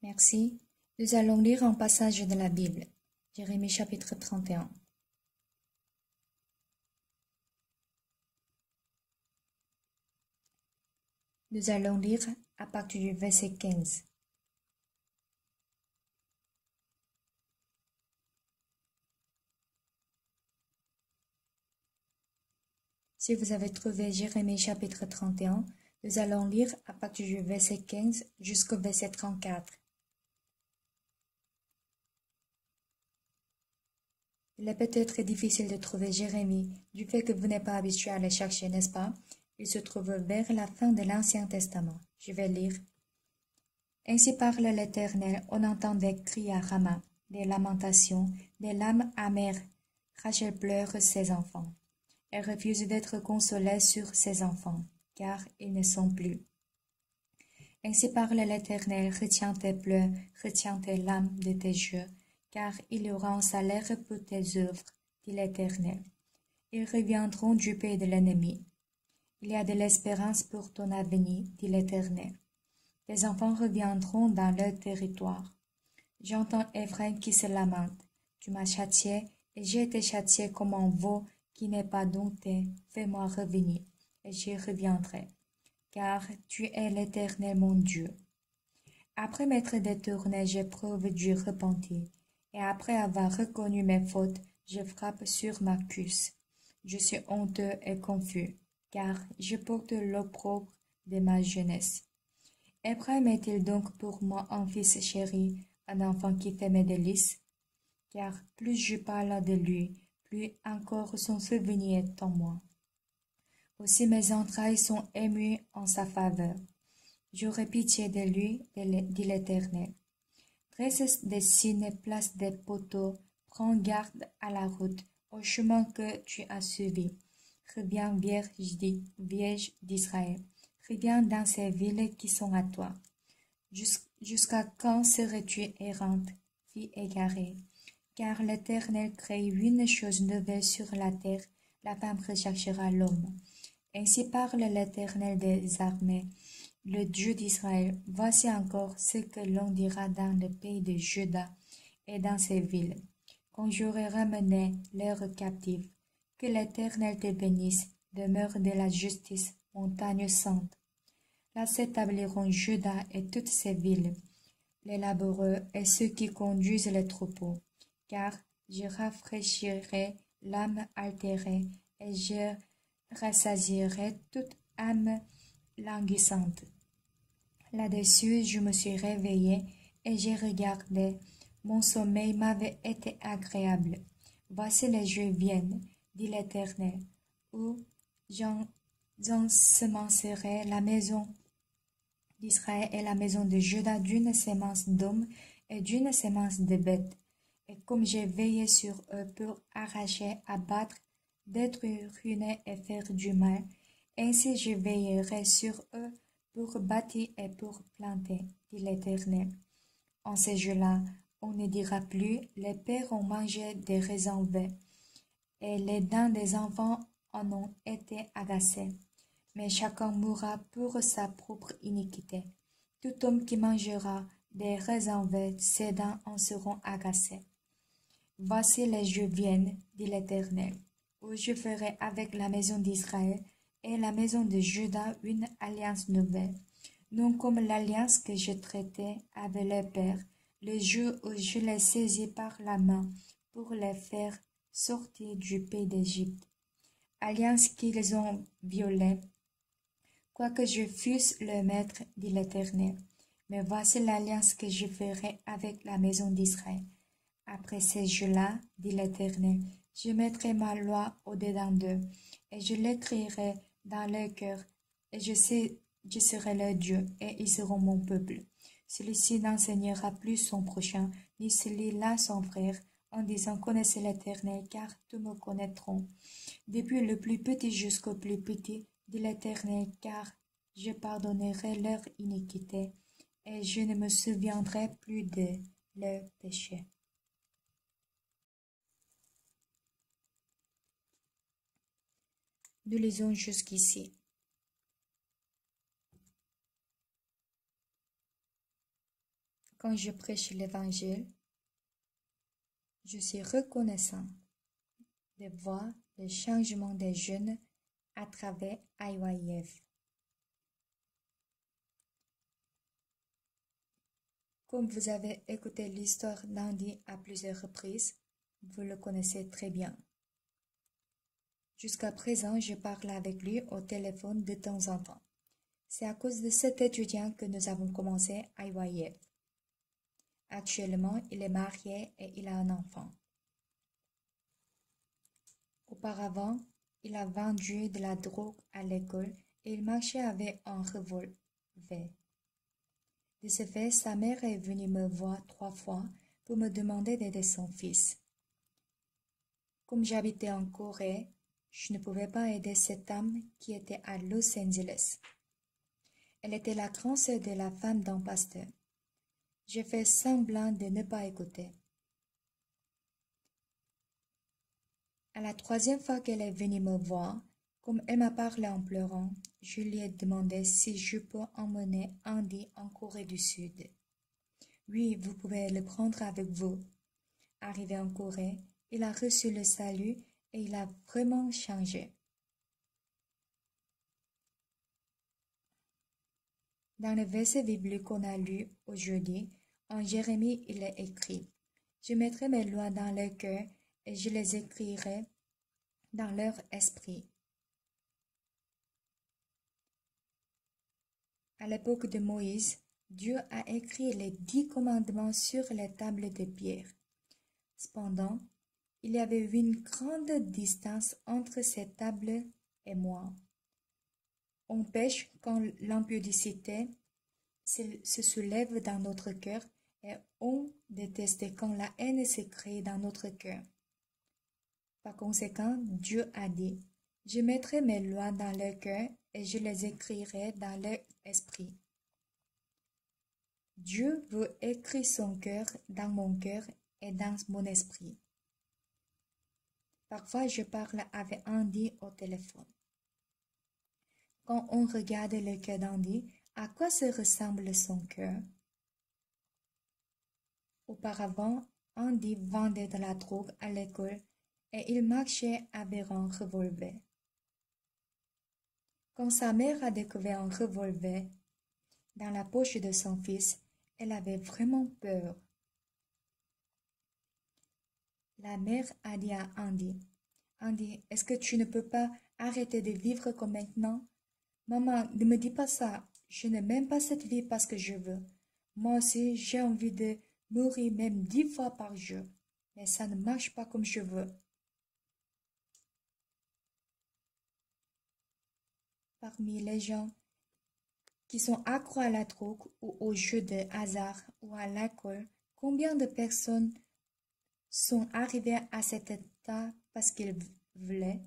Merci. Nous allons lire un passage de la Bible. Jérémie chapitre 31. Nous allons lire à partir du verset 15. Si vous avez trouvé Jérémie chapitre 31, nous allons lire à partir du verset 15 jusqu'au verset 34. Il est peut-être difficile de trouver Jérémie, du fait que vous n'êtes pas habitué à le chercher, n'est-ce pas? Il se trouve vers la fin de l'Ancien Testament. Je vais lire. Ainsi parle l'Éternel, on entend des cris à Rama, des lamentations, des larmes amères. Rachel pleure ses enfants. Elle refuse d'être consolée sur ses enfants, car ils ne sont plus. Ainsi parle l'Éternel, retiens tes pleurs, retiens tes larmes de tes yeux, car il y aura un salaire pour tes œuvres, dit l'Éternel. Ils reviendront du pays de l'ennemi. Il y a de l'espérance pour ton avenir, dit l'Éternel. Tes enfants reviendront dans leur territoire. J'entends Ephraim qui se lamente. Tu m'as châtié, et j'ai été châtié comme un veau qui n'est pas dompté. Fais-moi revenir, et j'y reviendrai. Car tu es l'Éternel mon Dieu. Après m'être détourné, j'éprouve du repentir, et après avoir reconnu mes fautes, je frappe sur ma cuisse. Je suis honteux et confus, car je porte l'opprobre de ma jeunesse. Ephraim est-il donc pour moi un fils chéri, un enfant qui fait mes délices? Car plus je parle de lui, plus encore son souvenir est en moi. Aussi mes entrailles sont émues en sa faveur. J'aurai pitié de lui, dit l'Éternel. Dresse des signes et place des poteaux, prends garde à la route, au chemin que tu as suivi. Reviens, Vierge d'Israël. Reviens dans ces villes qui sont à toi. Jusqu'à quand serais-tu errante, fille égarée? Car l'Éternel crée une chose nouvelle sur la terre, la femme recherchera l'homme. Ainsi parle l'Éternel des armées, le Dieu d'Israël. Voici encore ce que l'on dira dans le pays de Juda et dans ses villes, quand j'aurai ramené leurs captifs. Que l'Éternel te bénisse, demeure de la justice, montagne sainte. Là s'établiront Juda et toutes ses villes, les laboureux et ceux qui conduisent les troupeaux, car je rafraîchirai l'âme altérée et je rassasierai toute âme languissante. Là-dessus, je me suis réveillée et j'ai regardé. Mon sommeil m'avait été agréable. Voici les jours viennent, dit l'Éternel, où j'ensemencerai la maison d'Israël et la maison de Juda d'une sémence d'hommes et d'une sémence de bêtes. Et comme j'ai veillé sur eux pour arracher, abattre, détruire, ruiner et faire du mal, ainsi je veillerai sur eux pour bâtir et pour planter, dit l'Éternel. En ces jours-là, on ne dira plus, les pères ont mangé des raisins verts, et les dents des enfants en ont été agacées. Mais chacun mourra pour sa propre iniquité. Tout homme qui mangera des raisins verts, ses dents en seront agacées. Voici les jours viennent, dit l'Éternel, où je ferai avec la maison d'Israël et la maison de Juda une alliance nouvelle, non comme l'alliance que je traitais avec les pères, le jour où je les saisis par la main pour les faire sortir du pays d'Égypte. Alliance qu'ils ont violée, quoique je fusse le maître, dit l'Éternel. Mais voici l'alliance que je ferai avec la maison d'Israël. Après ces jours-là, dit l'Éternel, je mettrai ma loi au-dedans d'eux, et je l'écrirai dans leur cœur, et je serai leur Dieu, et ils seront mon peuple. Celui-ci n'enseignera plus son prochain, ni celui-là son frère, en disant, connaissez l'Éternel, car tous me connaîtront. Depuis le plus petit jusqu'au plus petit, dit l'Éternel, car je pardonnerai leur iniquité, et je ne me souviendrai plus de leurs péchés. Nous lisons jusqu'ici. Quand je prêche l'Évangile, je suis reconnaissant de voir le changement des jeunes à travers IYF. Comme vous avez écouté l'histoire d'Andy à plusieurs reprises, vous le connaissez très bien. Jusqu'à présent, je parle avec lui au téléphone de temps en temps. C'est à cause de cet étudiant que nous avons commencé IYF. Actuellement, il est marié et il a un enfant. Auparavant, il a vendu de la drogue à l'école et il marchait avec un revolver. De ce fait, sa mère est venue me voir 3 fois pour me demander d'aider son fils. Comme j'habitais en Corée, je ne pouvais pas aider cette dame qui était à Los Angeles. Elle était la grande sœur de la femme d'un pasteur. J'ai fait semblant de ne pas écouter. À la 3e fois qu'elle est venue me voir, comme elle m'a parlé en pleurant, je lui ai demandé si je peux emmener Andy en Corée du Sud. Oui, vous pouvez le prendre avec vous. Arrivé en Corée, il a reçu le salut et il a vraiment changé. Dans le verset biblique qu'on a lu aujourd'hui, en Jérémie, il est écrit « Je mettrai mes lois dans leur cœur et je les écrirai dans leur esprit. » À l'époque de Moïse, Dieu a écrit les 10 commandements sur les tables de pierre. Cependant, il y avait une grande distance entre ces tables et moi. On pêche quand l'impudicité se soulève dans notre cœur et on déteste quand la haine se crée dans notre cœur. Par conséquent, Dieu a dit, « Je mettrai mes lois dans leur cœur et je les écrirai dans leur esprit. » Dieu veut écrire son cœur dans mon cœur et dans mon esprit. Parfois, je parle avec Andy au téléphone. Quand on regarde le cœur d'Andy, à quoi se ressemble son cœur? Auparavant, Andy vendait de la drogue à l'école et il marchait avec un revolver. Quand sa mère a découvert un revolver dans la poche de son fils, elle avait vraiment peur. La mère a dit à Andy, « Andy, est-ce que tu ne peux pas arrêter de vivre comme maintenant? Maman, ne me dis pas ça. Je n'aime même pas cette vie parce que je veux. Moi aussi, j'ai envie de mourir même 10 fois par jour. Mais ça ne marche pas comme je veux. » Parmi les gens qui sont accros à la drogue ou aux jeux de hasard ou à l'alcool, combien de personnes sont arrivées à cet état parce qu'ils voulaient?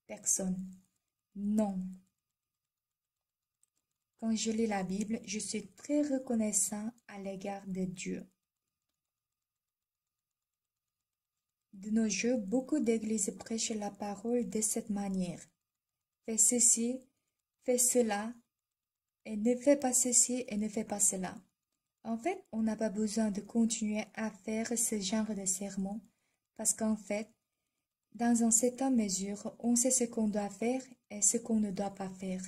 Personne. Non. Quand je lis la Bible, je suis très reconnaissant à l'égard de Dieu. De nos jours, beaucoup d'églises prêchent la parole de cette manière. Fais ceci, fais cela, et ne fais pas ceci et ne fais pas cela. En fait, on n'a pas besoin de continuer à faire ce genre de sermon parce qu'en fait, dans une certaine mesure, on sait ce qu'on doit faire et ce qu'on ne doit pas faire.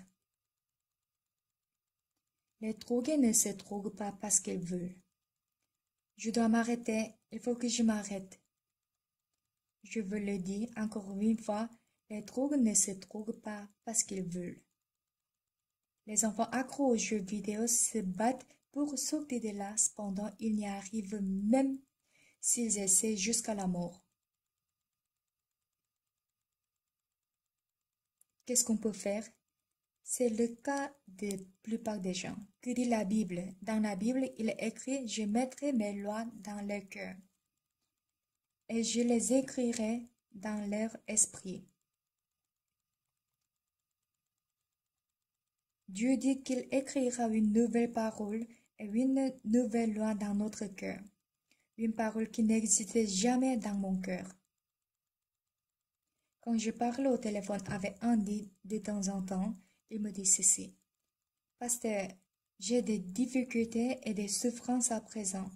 Les drogués ne se droguent pas parce qu'ils veulent. Je dois m'arrêter, il faut que je m'arrête. Je veux le dire encore une fois, les drogues ne se droguent pas parce qu'ils veulent. Les enfants accros aux jeux vidéo se battent pour sortir de là, cependant ils n'y arrivent même s'ils essaient jusqu'à la mort. Qu'est-ce qu'on peut faire? C'est le cas de la plupart des gens. Que dit la Bible? Dans la Bible, il est écrit « Je mettrai mes lois dans leur cœur et je les écrirai dans leur esprit. » Dieu dit qu'il écrira une nouvelle parole et une nouvelle loi dans notre cœur. Une parole qui n'existait jamais dans mon cœur. Quand je parle au téléphone avec Andy de temps en temps, il me dit ceci. « Pasteur, J'ai des difficultés et des souffrances à présent.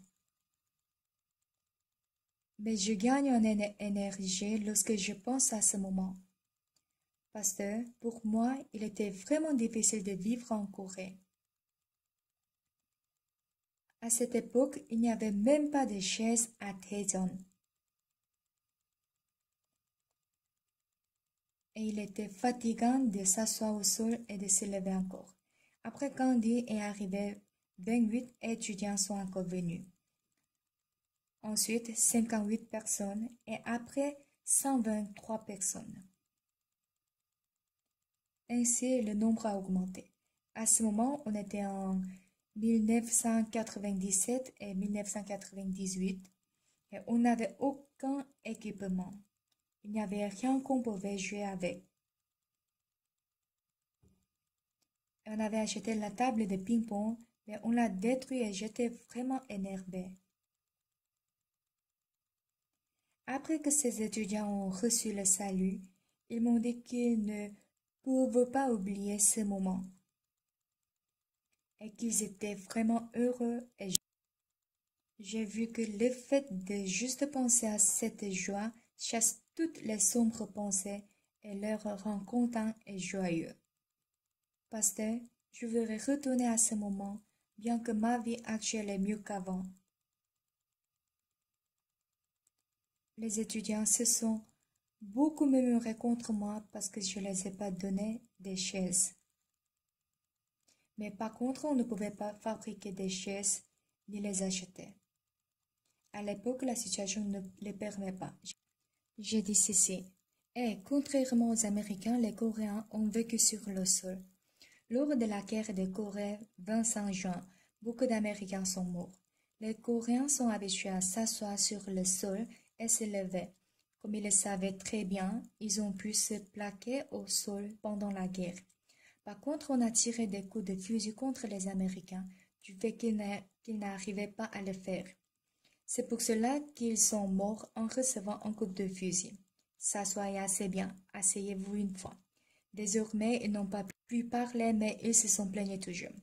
Mais je gagne en énergie lorsque je pense à ce moment. Parce que, pour moi, il était vraiment difficile de vivre en Corée. À cette époque, il n'y avait même pas de chaises à Daejeon. Et il était fatigant de s'asseoir au sol et de se lever encore. Après Candy est arrivé, 28 étudiants sont encore venus. Ensuite, 58 personnes et après 123 personnes. Ainsi, le nombre a augmenté. À ce moment, on était en 1997 et 1998 et on n'avait aucun équipement. Il n'y avait rien qu'on pouvait jouer avec. On avait acheté la table de ping-pong, mais on l'a détruite et j'étais vraiment énervée. Après que ces étudiants ont reçu le salut, ils m'ont dit qu'ils ne pouvaient pas oublier ce moment et qu'ils étaient vraiment heureux et j'ai vu que le fait de juste penser à cette joie chasse toutes les sombres pensées et leur rend contents et joyeux. Pasteur, je voudrais retourner à ce moment, bien que ma vie actuelle est mieux qu'avant. Les étudiants se sont beaucoup murmurés contre moi parce que je ne les ai pas donné des chaises. Mais par contre, on ne pouvait pas fabriquer des chaises ni les acheter. À l'époque, la situation ne le permet pas. J'ai dit ceci. Et contrairement aux Américains, les Coréens ont vécu sur le sol. Lors de la guerre de Corée, 25 juin, beaucoup d'Américains sont morts. Les Coréens sont habitués à s'asseoir sur le sol et se lever. Comme ils le savaient très bien, ils ont pu se plaquer au sol pendant la guerre. Par contre, on a tiré des coups de fusil contre les Américains du fait qu'ils n'arrivaient pas à le faire. C'est pour cela qu'ils sont morts en recevant un coup de fusil. S'assoyez assez bien, asseyez-vous une fois. Désormais, ils n'ont pas pu parler, mais ils se sont plaignés toujours.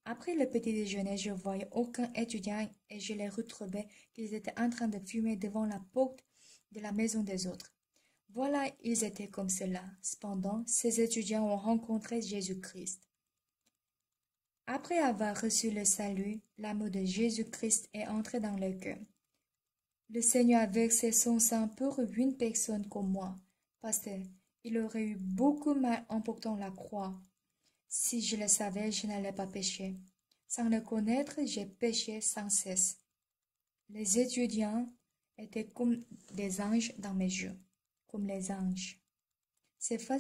Après le petit déjeuner, je voyais aucun étudiant et je les retrouvais qu'ils étaient en train de fumer devant la porte de la maison des autres. Voilà, ils étaient comme cela. Cependant, ces étudiants ont rencontré Jésus-Christ. Après avoir reçu le salut, l'amour de Jésus-Christ est entré dans leur cœur. Le Seigneur a versé son sang pour une personne comme moi, parce qu'il aurait eu beaucoup mal en portant la croix. Si je le savais, je n'allais pas pécher. Sans le connaître, j'ai péché sans cesse. Les étudiants étaient comme des anges dans mes yeux, comme les anges. Cette fois,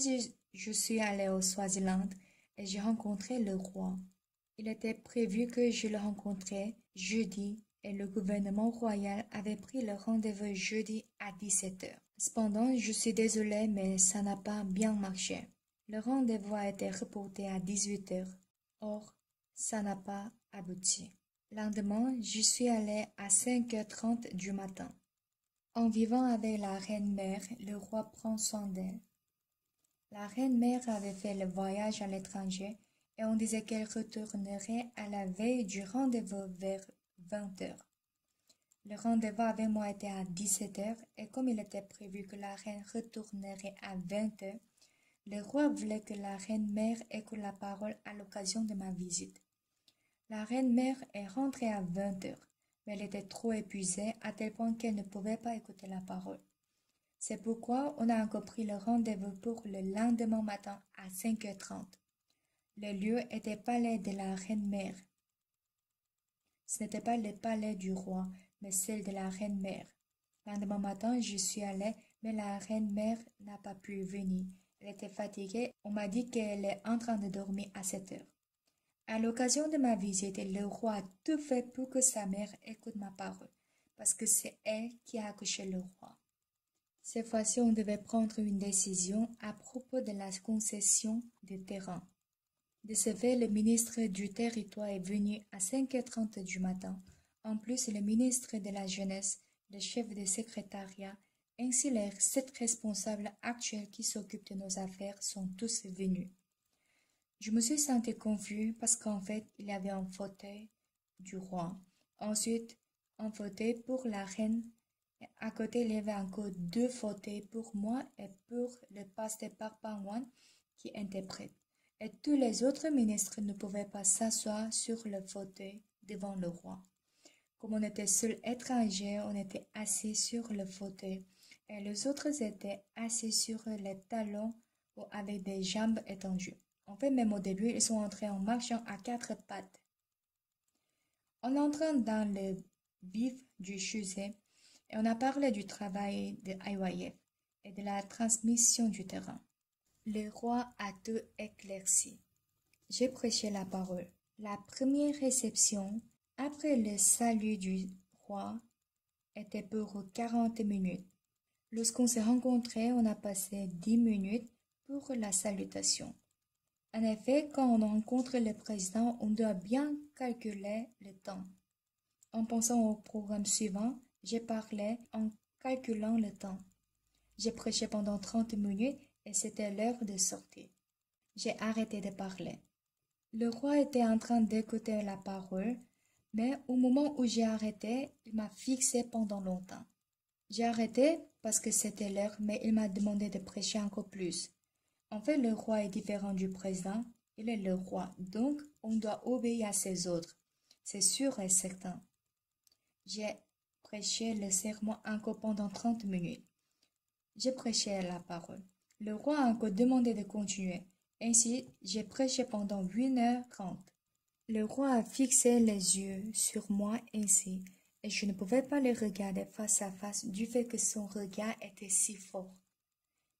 je suis allée au Swaziland et j'ai rencontré le roi. Il était prévu que je le rencontrais jeudi et le gouvernement royal avait pris le rendez-vous jeudi à 17 heures. Cependant, je suis désolée, mais ça n'a pas bien marché. Le rendez-vous a été reporté à 18 heures. Or, ça n'a pas abouti. Lendemain, je suis allée à 5h30 du matin. En vivant avec la reine-mère, le roi prend soin d'elle. La reine-mère avait fait le voyage à l'étranger et on disait qu'elle retournerait à la veille du rendez-vous vers 20 heures. Le rendez-vous avec moi était à 17 heures et comme il était prévu que la reine retournerait à 20 heures, le roi voulait que la reine-mère écoute la parole à l'occasion de ma visite. La reine-mère est rentrée à 20 heures, mais elle était trop épuisée à tel point qu'elle ne pouvait pas écouter la parole. C'est pourquoi on a encore pris le rendez-vous pour le lendemain matin à 5h30. Le lieu était palais de la reine-mère. Ce n'était pas le palais du roi, mais celle de la reine-mère. Lendemain matin, je suis allée, mais la reine-mère n'a pas pu venir. Elle était fatiguée. On m'a dit qu'elle est en train de dormir à 7 heures. À l'occasion de ma visite, le roi a tout fait pour que sa mère écoute ma parole, parce que c'est elle qui a accouché le roi. Cette fois-ci, on devait prendre une décision à propos de la concession des terrains. De ce fait, le ministre du Territoire est venu à 5h30 du matin. En plus, le ministre de la Jeunesse, le chef de secrétariat, ainsi les 7 responsables actuels qui s'occupent de nos affaires sont tous venus. Je me suis senti confus parce qu'en fait, il y avait un fauteuil du roi. Ensuite, un fauteuil pour la reine. Et à côté, il y avait encore 2 fauteuils pour moi et pour le pasteur Parpangwan qui interprète. Et tous les autres ministres ne pouvaient pas s'asseoir sur le fauteuil devant le roi. Comme on était seuls étrangers, on était assis sur le fauteuil et les autres étaient assis sur les talons ou avec des jambes étendues. En fait, même au début, ils sont entrés en marchant à 4 pattes. En entrant dans le vif du sujet, et on a parlé du travail de IYF et de la transmission du terrain. Le roi a tout éclairci. J'ai prêché la parole. La première réception, après le salut du roi, était pour 40 minutes. Lorsqu'on s'est rencontrés, on a passé 10 minutes pour la salutation. En effet, quand on rencontre le président, on doit bien calculer le temps. En pensant au programme suivant, j'ai parlé en calculant le temps. J'ai prêché pendant 30 minutes et c'était l'heure de sortir. J'ai arrêté de parler. Le roi était en train d'écouter la parole, mais au moment où j'ai arrêté, il m'a fixé pendant longtemps. J'ai arrêté parce que c'était l'heure, mais il m'a demandé de prêcher encore plus. En fait, le roi est différent du président. Il est le roi, donc on doit obéir à ses ordres. C'est sûr et certain. J'ai prêché le sermon encore pendant 30 minutes. J'ai prêché la parole. Le roi a encore demandé de continuer. Ainsi, j'ai prêché pendant 1h30. Le roi a fixé les yeux sur moi ainsi, et je ne pouvais pas le regarder face à face du fait que son regard était si fort.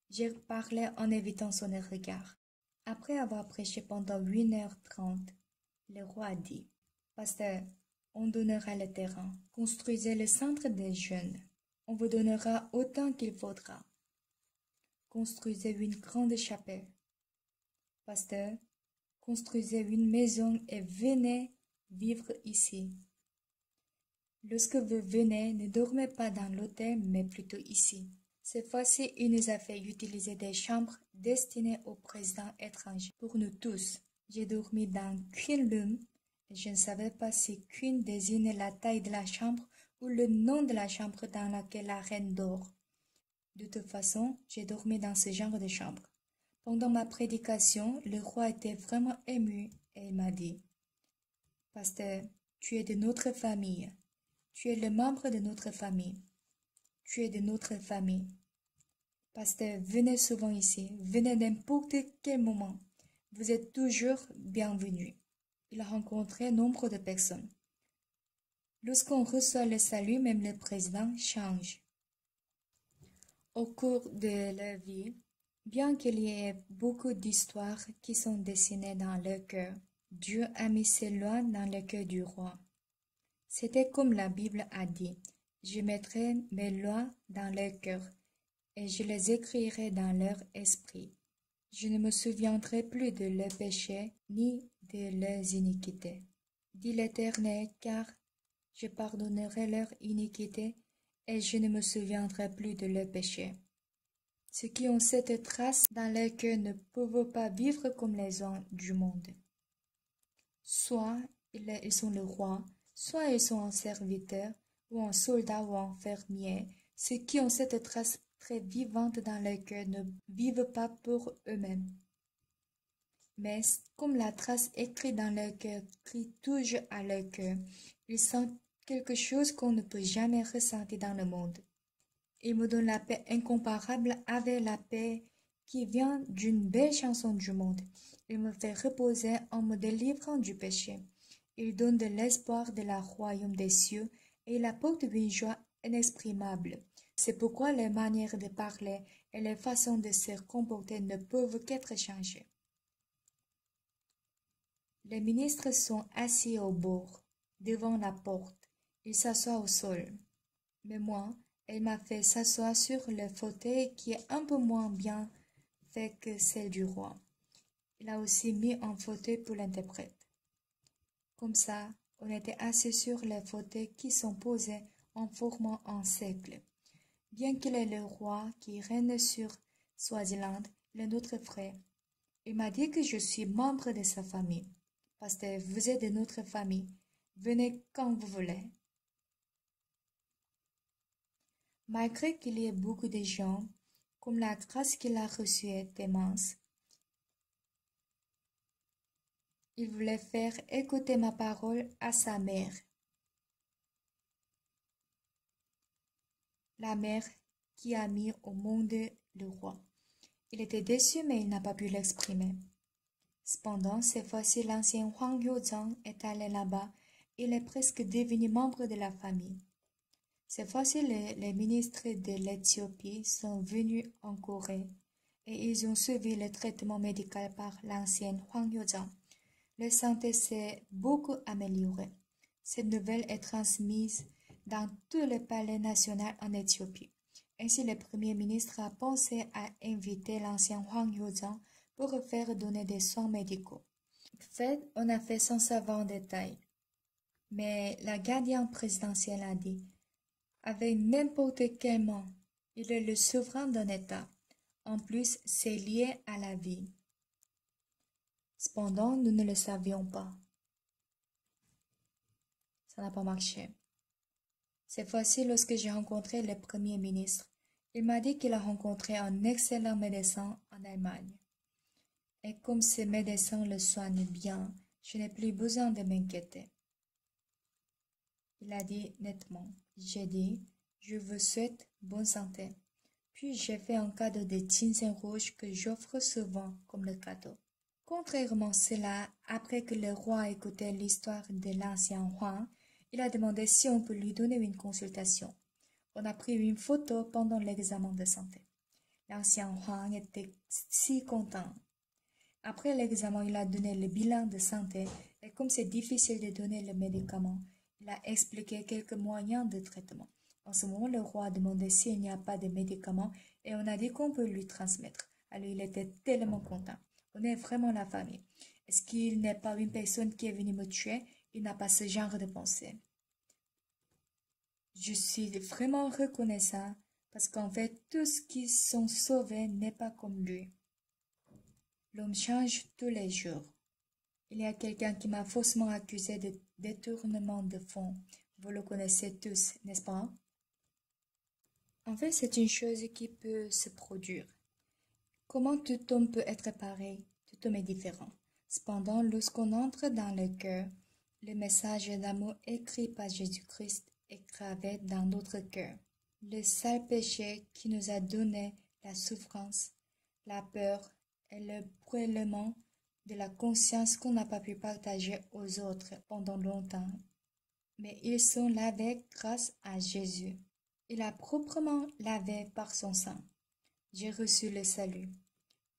J'ai parlé en évitant son regard. Après avoir prêché pendant 1h30, le roi a dit, « Pasteur, on donnera le terrain. Construisez le centre des jeunes. On vous donnera autant qu'il faudra. Construisez une grande chapelle. Pasteur, construisez une maison et venez vivre ici. Lorsque vous venez, ne dormez pas dans l'hôtel, mais plutôt ici. » Cette fois-ci, il nous a fait utiliser des chambres destinées aux présidents étrangers. Pour nous tous, j'ai dormi dans Queen Room et je ne savais pas si Queen désigne la taille de la chambre ou le nom de la chambre dans laquelle la reine dort. De toute façon, j'ai dormi dans ce genre de chambre. Pendant ma prédication, le roi était vraiment ému et il m'a dit, « Pasteur, tu es de notre famille. Tu es le membre de notre famille. Tu es de notre famille. Pasteur, venez souvent ici. Venez n'importe quel moment. Vous êtes toujours bienvenus. » Il a rencontré nombre de personnes. Lorsqu'on reçoit le salut, même le président change. Au cours de leur vie, bien qu'il y ait beaucoup d'histoires qui sont dessinées dans leur cœur, Dieu a mis ses lois dans le cœur du roi. C'était comme la Bible a dit, « Je mettrai mes lois dans leur cœur et je les écrirai dans leur esprit. Je ne me souviendrai plus de leurs péchés ni de leurs iniquités. Dit l'Éternel, car je pardonnerai leur iniquité et je ne me souviendrai plus de leurs péchés. » Ceux qui ont cette trace dans leur cœur ne peuvent pas vivre comme les hommes du monde. Soit ils sont le roi, soit ils sont un serviteur, ou un soldat ou un fermier. Ceux qui ont cette trace très vivante dans leur cœur ne vivent pas pour eux-mêmes. Mais comme la trace écrite dans leur cœur crie toujours à leur cœur, ils sentent quelque chose qu'on ne peut jamais ressentir dans le monde. Il me donne la paix incomparable avec la paix qui vient d'une belle chanson du monde. Il me fait reposer en me délivrant du péché. Il donne de l'espoir de la royaume des cieux et il apporte une joie inexprimable. C'est pourquoi les manières de parler et les façons de se comporter ne peuvent qu'être changées. Les ministres sont assis au bord, devant la porte. Ils s'assoient au sol. Mais moi, elle m'a fait s'asseoir sur le fauteuil qui est un peu moins bien fait que celle du roi. Il a aussi mis un fauteuil pour l'interprète. Comme ça, on était assis sur les fauteuils qui sont posés en formant un cercle. Bien qu'il est le roi qui règne sur Swaziland, il est notre frère. Il m'a dit que je suis membre de sa famille. Pasteur, vous êtes de notre famille. Venez quand vous voulez. Malgré qu'il y ait beaucoup de gens, comme la grâce qu'il a reçue est immense, il voulait faire écouter ma parole à sa mère. La mère qui a mis au monde le roi. Il était déçu, mais il n'a pas pu l'exprimer. Cependant, cette fois-ci, l'ancien Huang Yuozhang est allé là-bas. Il est presque devenu membre de la famille. Cette fois-ci, les ministres de l'Éthiopie sont venus en Corée et ils ont suivi le traitement médical par l'ancien Huang Yuozhang. Leur santé s'est beaucoup améliorée. Cette nouvelle est transmise dans tous les palais nationaux en Éthiopie. Ainsi, le premier ministre a pensé à inviter l'ancien Huang Yuozhang pour faire donner des soins médicaux. On a fait sans savoir en détail. Mais la gardienne présidentielle a dit, avec n'importe quel mot, il est le souverain d'un État. En plus, c'est lié à la vie. Cependant, nous ne le savions pas. Ça n'a pas marché. Cette fois-ci, lorsque j'ai rencontré le premier ministre, il m'a dit qu'il a rencontré un excellent médecin en Allemagne. Et comme ce médecin le soigne bien, je n'ai plus besoin de m'inquiéter. Il a dit nettement. J'ai dit, je vous souhaite bonne santé. Puis j'ai fait un cadeau de ginseng rouge que j'offre souvent comme le cadeau. Contrairement à cela, après que le roi a écouté l'histoire de l'ancien Huang, il a demandé si on peut lui donner une consultation. On a pris une photo pendant l'examen de santé. L'ancien Huang était si content. Après l'examen, il a donné le bilan de santé et comme c'est difficile de donner le médicament, il a expliqué quelques moyens de traitement. En ce moment, le roi a demandé s'il n'y a pas de médicaments et on a dit qu'on peut lui transmettre. Alors il était tellement content. On est vraiment la famille. Est-ce qu'il n'est pas une personne qui est venue me tuer? Il n'a pas ce genre de pensée. Je suis vraiment reconnaissant parce qu'en fait, tous qui sont sauvés n'est pas comme lui. L'homme change tous les jours. Il y a quelqu'un qui m'a faussement accusé de détournement de fonds. Vous le connaissez tous, n'est-ce pas? En fait, c'est une chose qui peut se produire. Comment tout homme peut être pareil? Tout homme est différent. Cependant, lorsqu'on entre dans le cœur, le message d'amour écrit par Jésus-Christ est gravé dans notre cœur. Le sale péché qui nous a donné la souffrance, la peur et le brûlement de la conscience qu'on n'a pas pu partager aux autres pendant longtemps. Mais ils sont lavés grâce à Jésus. Il a proprement lavé par son sang. J'ai reçu le salut.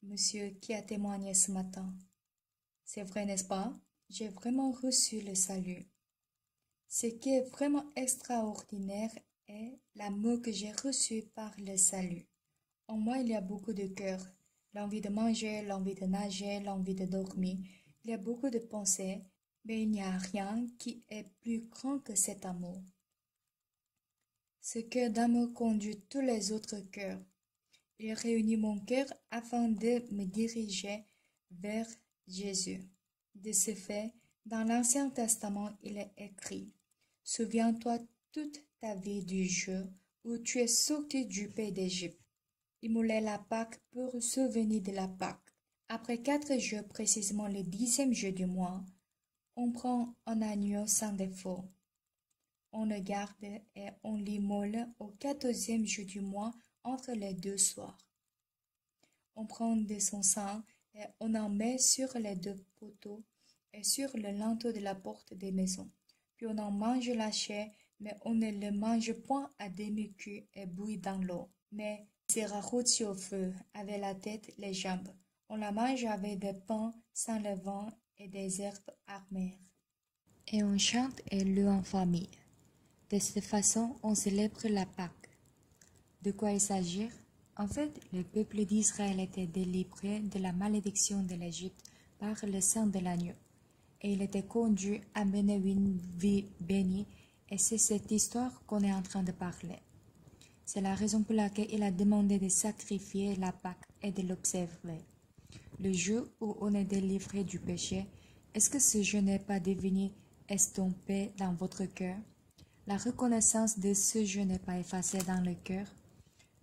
Monsieur qui a témoigné ce matin. C'est vrai, n'est-ce pas? J'ai vraiment reçu le salut. Ce qui est vraiment extraordinaire est l'amour que j'ai reçu par le salut. En moi, il y a beaucoup de cœur. L'envie de manger, l'envie de nager, l'envie de dormir. Il y a beaucoup de pensées, mais il n'y a rien qui est plus grand que cet amour. Ce cœur d'amour conduit tous les autres cœurs. Il réunit mon cœur afin de me diriger vers Jésus. De ce fait, dans l'Ancien Testament, il est écrit « Souviens-toi toute ta vie du jour où tu es sorti du pays d'Égypte. » Immoler la Pâque pour souvenir de la Pâque. Après 4 jours, précisément le 10e jour du mois, on prend un agneau sans défaut. On le garde et on l'immole au 14e jour du mois entre les 2 soirs. On prend de son sang et on en met sur les 2 poteaux et sur le linteau de la porte des maisons. Puis on en mange la chair, mais on ne le mange point à demi-cuit et bouilli dans l'eau. Mais il sera rôti au feu, avec la tête, les jambes. On la mange avec des pains sans levain et des herbes amères. Et on chante et loue en famille. De cette façon, on célèbre la Pâque. De quoi il s'agit? En fait, le peuple d'Israël était délivré de la malédiction de l'Égypte par le sang de l'agneau. Et il était conduit à mener une vie bénie, et c'est cette histoire qu'on est en train de parler. C'est la raison pour laquelle il a demandé de sacrifier la Pâque et de l'observer. Le jour où on est délivré du péché, est-ce que ce jeu n'est pas devenu estompé dans votre cœur? La reconnaissance de ce jeu n'est pas effacée dans le cœur.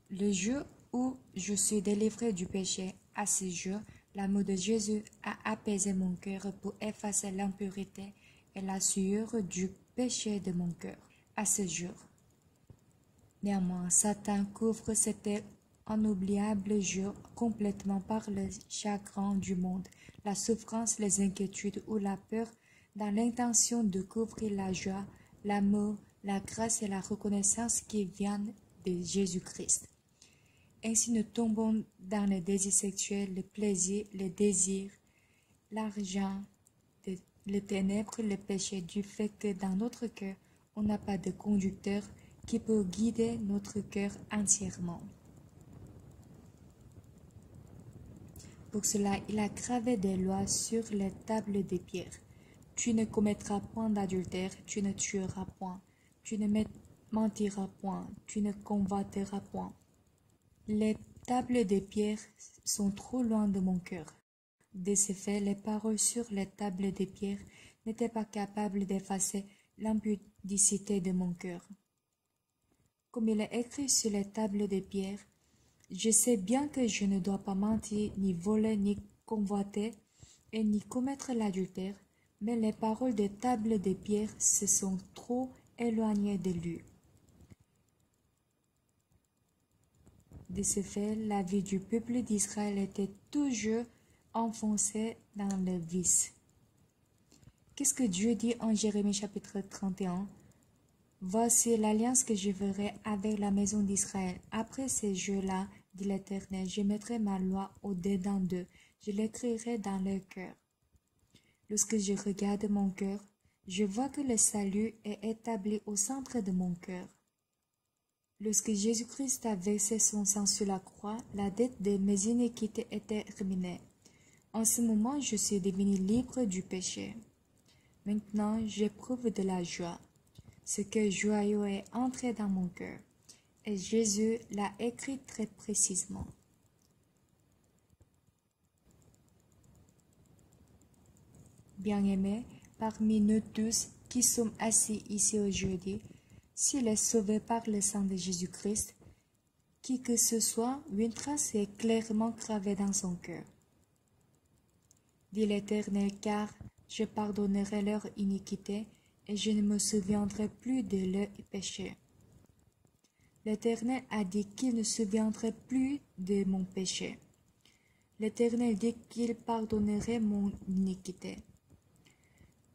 Le jour où je suis délivré du péché, à ce jour, l'amour de Jésus a apaisé mon cœur pour effacer l'impurité et la sueur du péché de mon cœur. À ce jour. Néanmoins, Satan couvre cet inoubliable jour complètement par le chagrin du monde, la souffrance, les inquiétudes ou la peur, dans l'intention de couvrir la joie, l'amour, la grâce et la reconnaissance qui viennent de Jésus-Christ. Ainsi nous tombons dans le désir sexuel, le plaisir, le désir, l'argent, le ténèbre, le péché, du fait que dans notre cœur, on n'a pas de conducteur qui peut guider notre cœur entièrement. Pour cela, il a gravé des lois sur les tables de pierre. Tu ne commettras point d'adultère, tu ne tueras point, tu ne mentiras point, tu ne convoiteras point. Les tables de pierre sont trop loin de mon cœur. De ce fait, les paroles sur les tables de pierre n'étaient pas capables d'effacer l'impudicité de mon cœur. Comme il est écrit sur les tables de pierre, je sais bien que je ne dois pas mentir, ni voler, ni convoiter, et ni commettre l'adultère, mais les paroles des tables de pierre se sont trop éloignées de lui. De ce fait, la vie du peuple d'Israël était toujours enfoncée dans le vice. Qu'est-ce que Dieu dit en Jérémie chapitre 31? Voici l'alliance que je ferai avec la maison d'Israël. Après ces jours-là, dit l'Éternel, je mettrai ma loi au-dedans d'eux, je l'écrirai dans leur cœur. Lorsque je regarde mon cœur, je vois que le salut est établi au centre de mon cœur. Lorsque Jésus-Christ a versé son sang sur la croix, la dette de mes iniquités était terminée. En ce moment, je suis devenu libre du péché. Maintenant, j'éprouve de la joie. Ce que joyeux est entré dans mon cœur. Et Jésus l'a écrit très précisément. Bien-aimés, parmi nous tous qui sommes assis ici aujourd'hui, s'il est sauvé par le sang de Jésus-Christ, qui que ce soit, une trace est clairement gravée dans son cœur. Dit l'Éternel, car je pardonnerai leur iniquité et je ne me souviendrai plus de leurs péchés. L'Éternel a dit qu'il ne se souviendrait plus de mon péché. L'Éternel dit qu'il pardonnerait mon iniquité.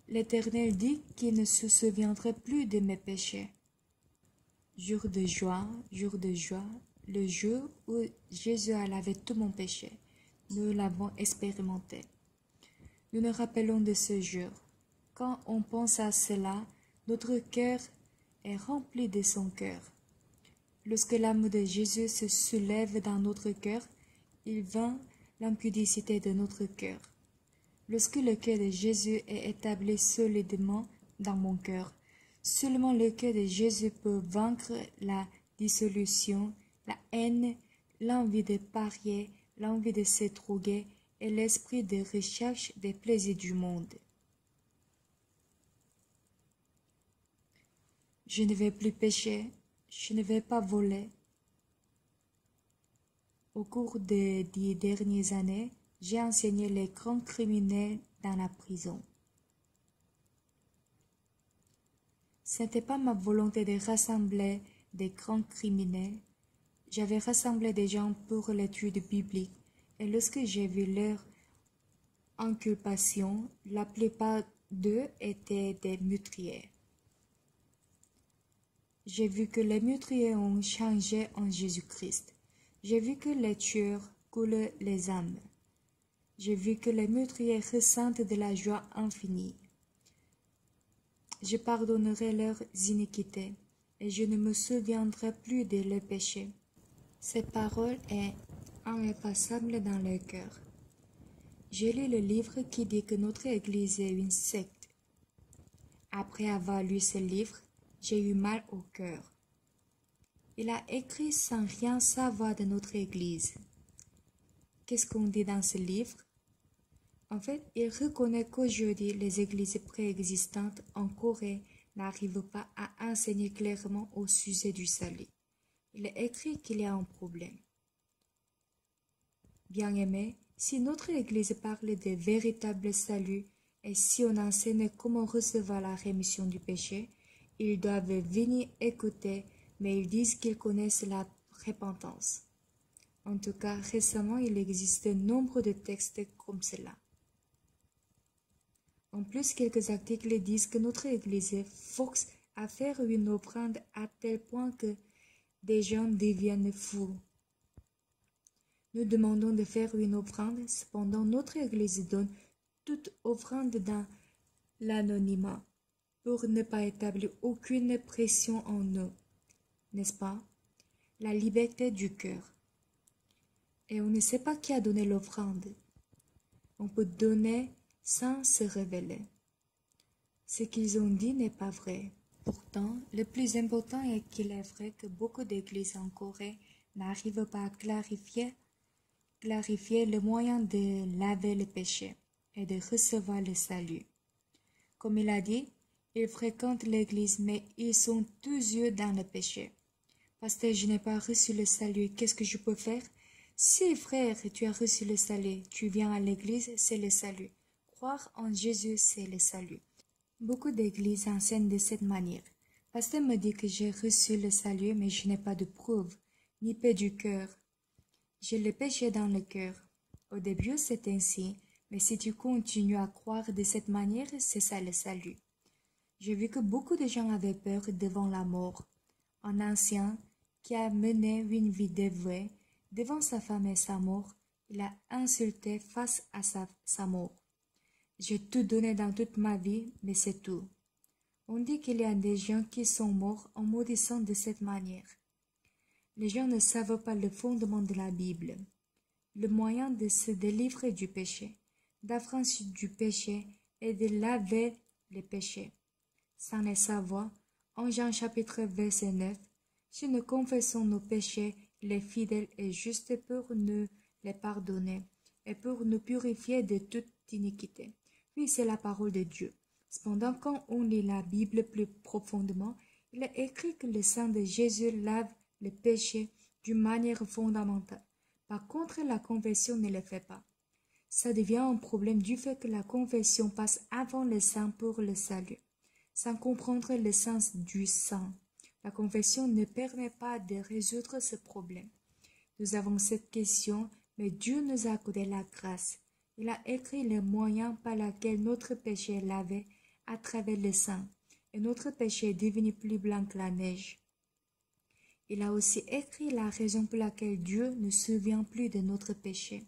L'Éternel dit qu'il ne se souviendrait plus de mes péchés. Jour de joie, le jour où Jésus a lavé tout mon péché, nous l'avons expérimenté. Nous nous rappelons de ce jour. Quand on pense à cela, notre cœur est rempli de son cœur. Lorsque l'amour de Jésus se soulève dans notre cœur, il vainc l'impudicité de notre cœur. Lorsque le cœur de Jésus est établi solidement dans mon cœur, seulement le cœur de Jésus peut vaincre la dissolution, la haine, l'envie de parier, l'envie de se droguer et l'esprit de recherche des plaisirs du monde. Je ne vais plus pécher, je ne vais pas voler. Au cours des 10 dernières années, j'ai enseigné les grands criminels dans la prison. Ce n'était pas ma volonté de rassembler des grands criminels. J'avais rassemblé des gens pour l'étude biblique et lorsque j'ai vu leur inculpation, la plupart d'eux étaient des meurtriers. J'ai vu que les meurtriers ont changé en Jésus-Christ. J'ai vu que les tueurs coulent les âmes. J'ai vu que les meurtriers ressentent de la joie infinie. Je pardonnerai leurs iniquités et je ne me souviendrai plus de leurs péchés. Cette parole est ineffaçable dans leur cœur. J'ai lu le livre qui dit que notre Église est une secte. Après avoir lu ce livre, j'ai eu mal au cœur. Il a écrit sans rien savoir de notre Église. Qu'est-ce qu'on dit dans ce livre? En fait, il reconnaît qu'aujourd'hui, les églises préexistantes en Corée n'arrivent pas à enseigner clairement au sujet du salut. Il est écrit qu'il y a un problème. Bien-aimés, si notre Église parle de véritable salut et si on enseigne comment recevoir la rémission du péché, ils doivent venir écouter, mais ils disent qu'ils connaissent la repentance. En tout cas, récemment, il existe nombre de textes comme cela. En plus, quelques articles disent que notre Église force à faire une offrande à tel point que des gens deviennent fous. Nous demandons de faire une offrande, cependant notre Église donne toute offrande dans l'anonymat pour ne pas établir aucune pression en nous, n'est-ce pas? La liberté du cœur. Et on ne sait pas qui a donné l'offrande. On peut donner sans se révéler. Ce qu'ils ont dit n'est pas vrai. Pourtant, le plus important est qu'il est vrai que beaucoup d'églises en Corée n'arrivent pas à clarifier le moyen de laver le péché et de recevoir le salut. Comme il a dit, ils fréquentent l'église, mais ils sont toujours dans le péché. Pasteur, je n'ai pas reçu le salut, qu'est-ce que je peux faire? Si, frère, tu as reçu le salut, tu viens à l'église, c'est le salut. Croire en Jésus, c'est le salut. Beaucoup d'églises enseignent de cette manière. Pasteur me dit que j'ai reçu le salut, mais je n'ai pas de preuve, ni paix du cœur. J'ai le péché dans le cœur. Au début, c'est ainsi, mais si tu continues à croire de cette manière, c'est ça le salut. J'ai vu que beaucoup de gens avaient peur devant la mort. Un ancien qui a mené une vie dévouée devant sa femme et sa mort, il a insulté face à sa mort. J'ai tout donné dans toute ma vie, mais c'est tout. On dit qu'il y a des gens qui sont morts en maudissant de cette manière. Les gens ne savent pas le fondement de la Bible, le moyen de se délivrer du péché, d'affranchir du péché et de laver les péchés. Sans le savoir, en Jean chapitre verset 9, si nous confessons nos péchés, il est fidèle et juste pour nous les pardonner et pour nous purifier de toute iniquité. Oui, c'est la parole de Dieu. Cependant, quand on lit la Bible plus profondément, il est écrit que le sang de Jésus lave le péché d'une manière fondamentale. Par contre, la confession ne le fait pas. Ça devient un problème du fait que la confession passe avant le sang pour le salut. Sans comprendre le sens du sang, la confession ne permet pas de résoudre ce problème. Nous avons cette question, mais Dieu nous a accordé la grâce. Il a écrit les moyens par lesquels notre péché est lavé à travers le sang, et notre péché est devenu plus blanc que la neige. Il a aussi écrit la raison pour laquelle Dieu ne se souvient plus de notre péché.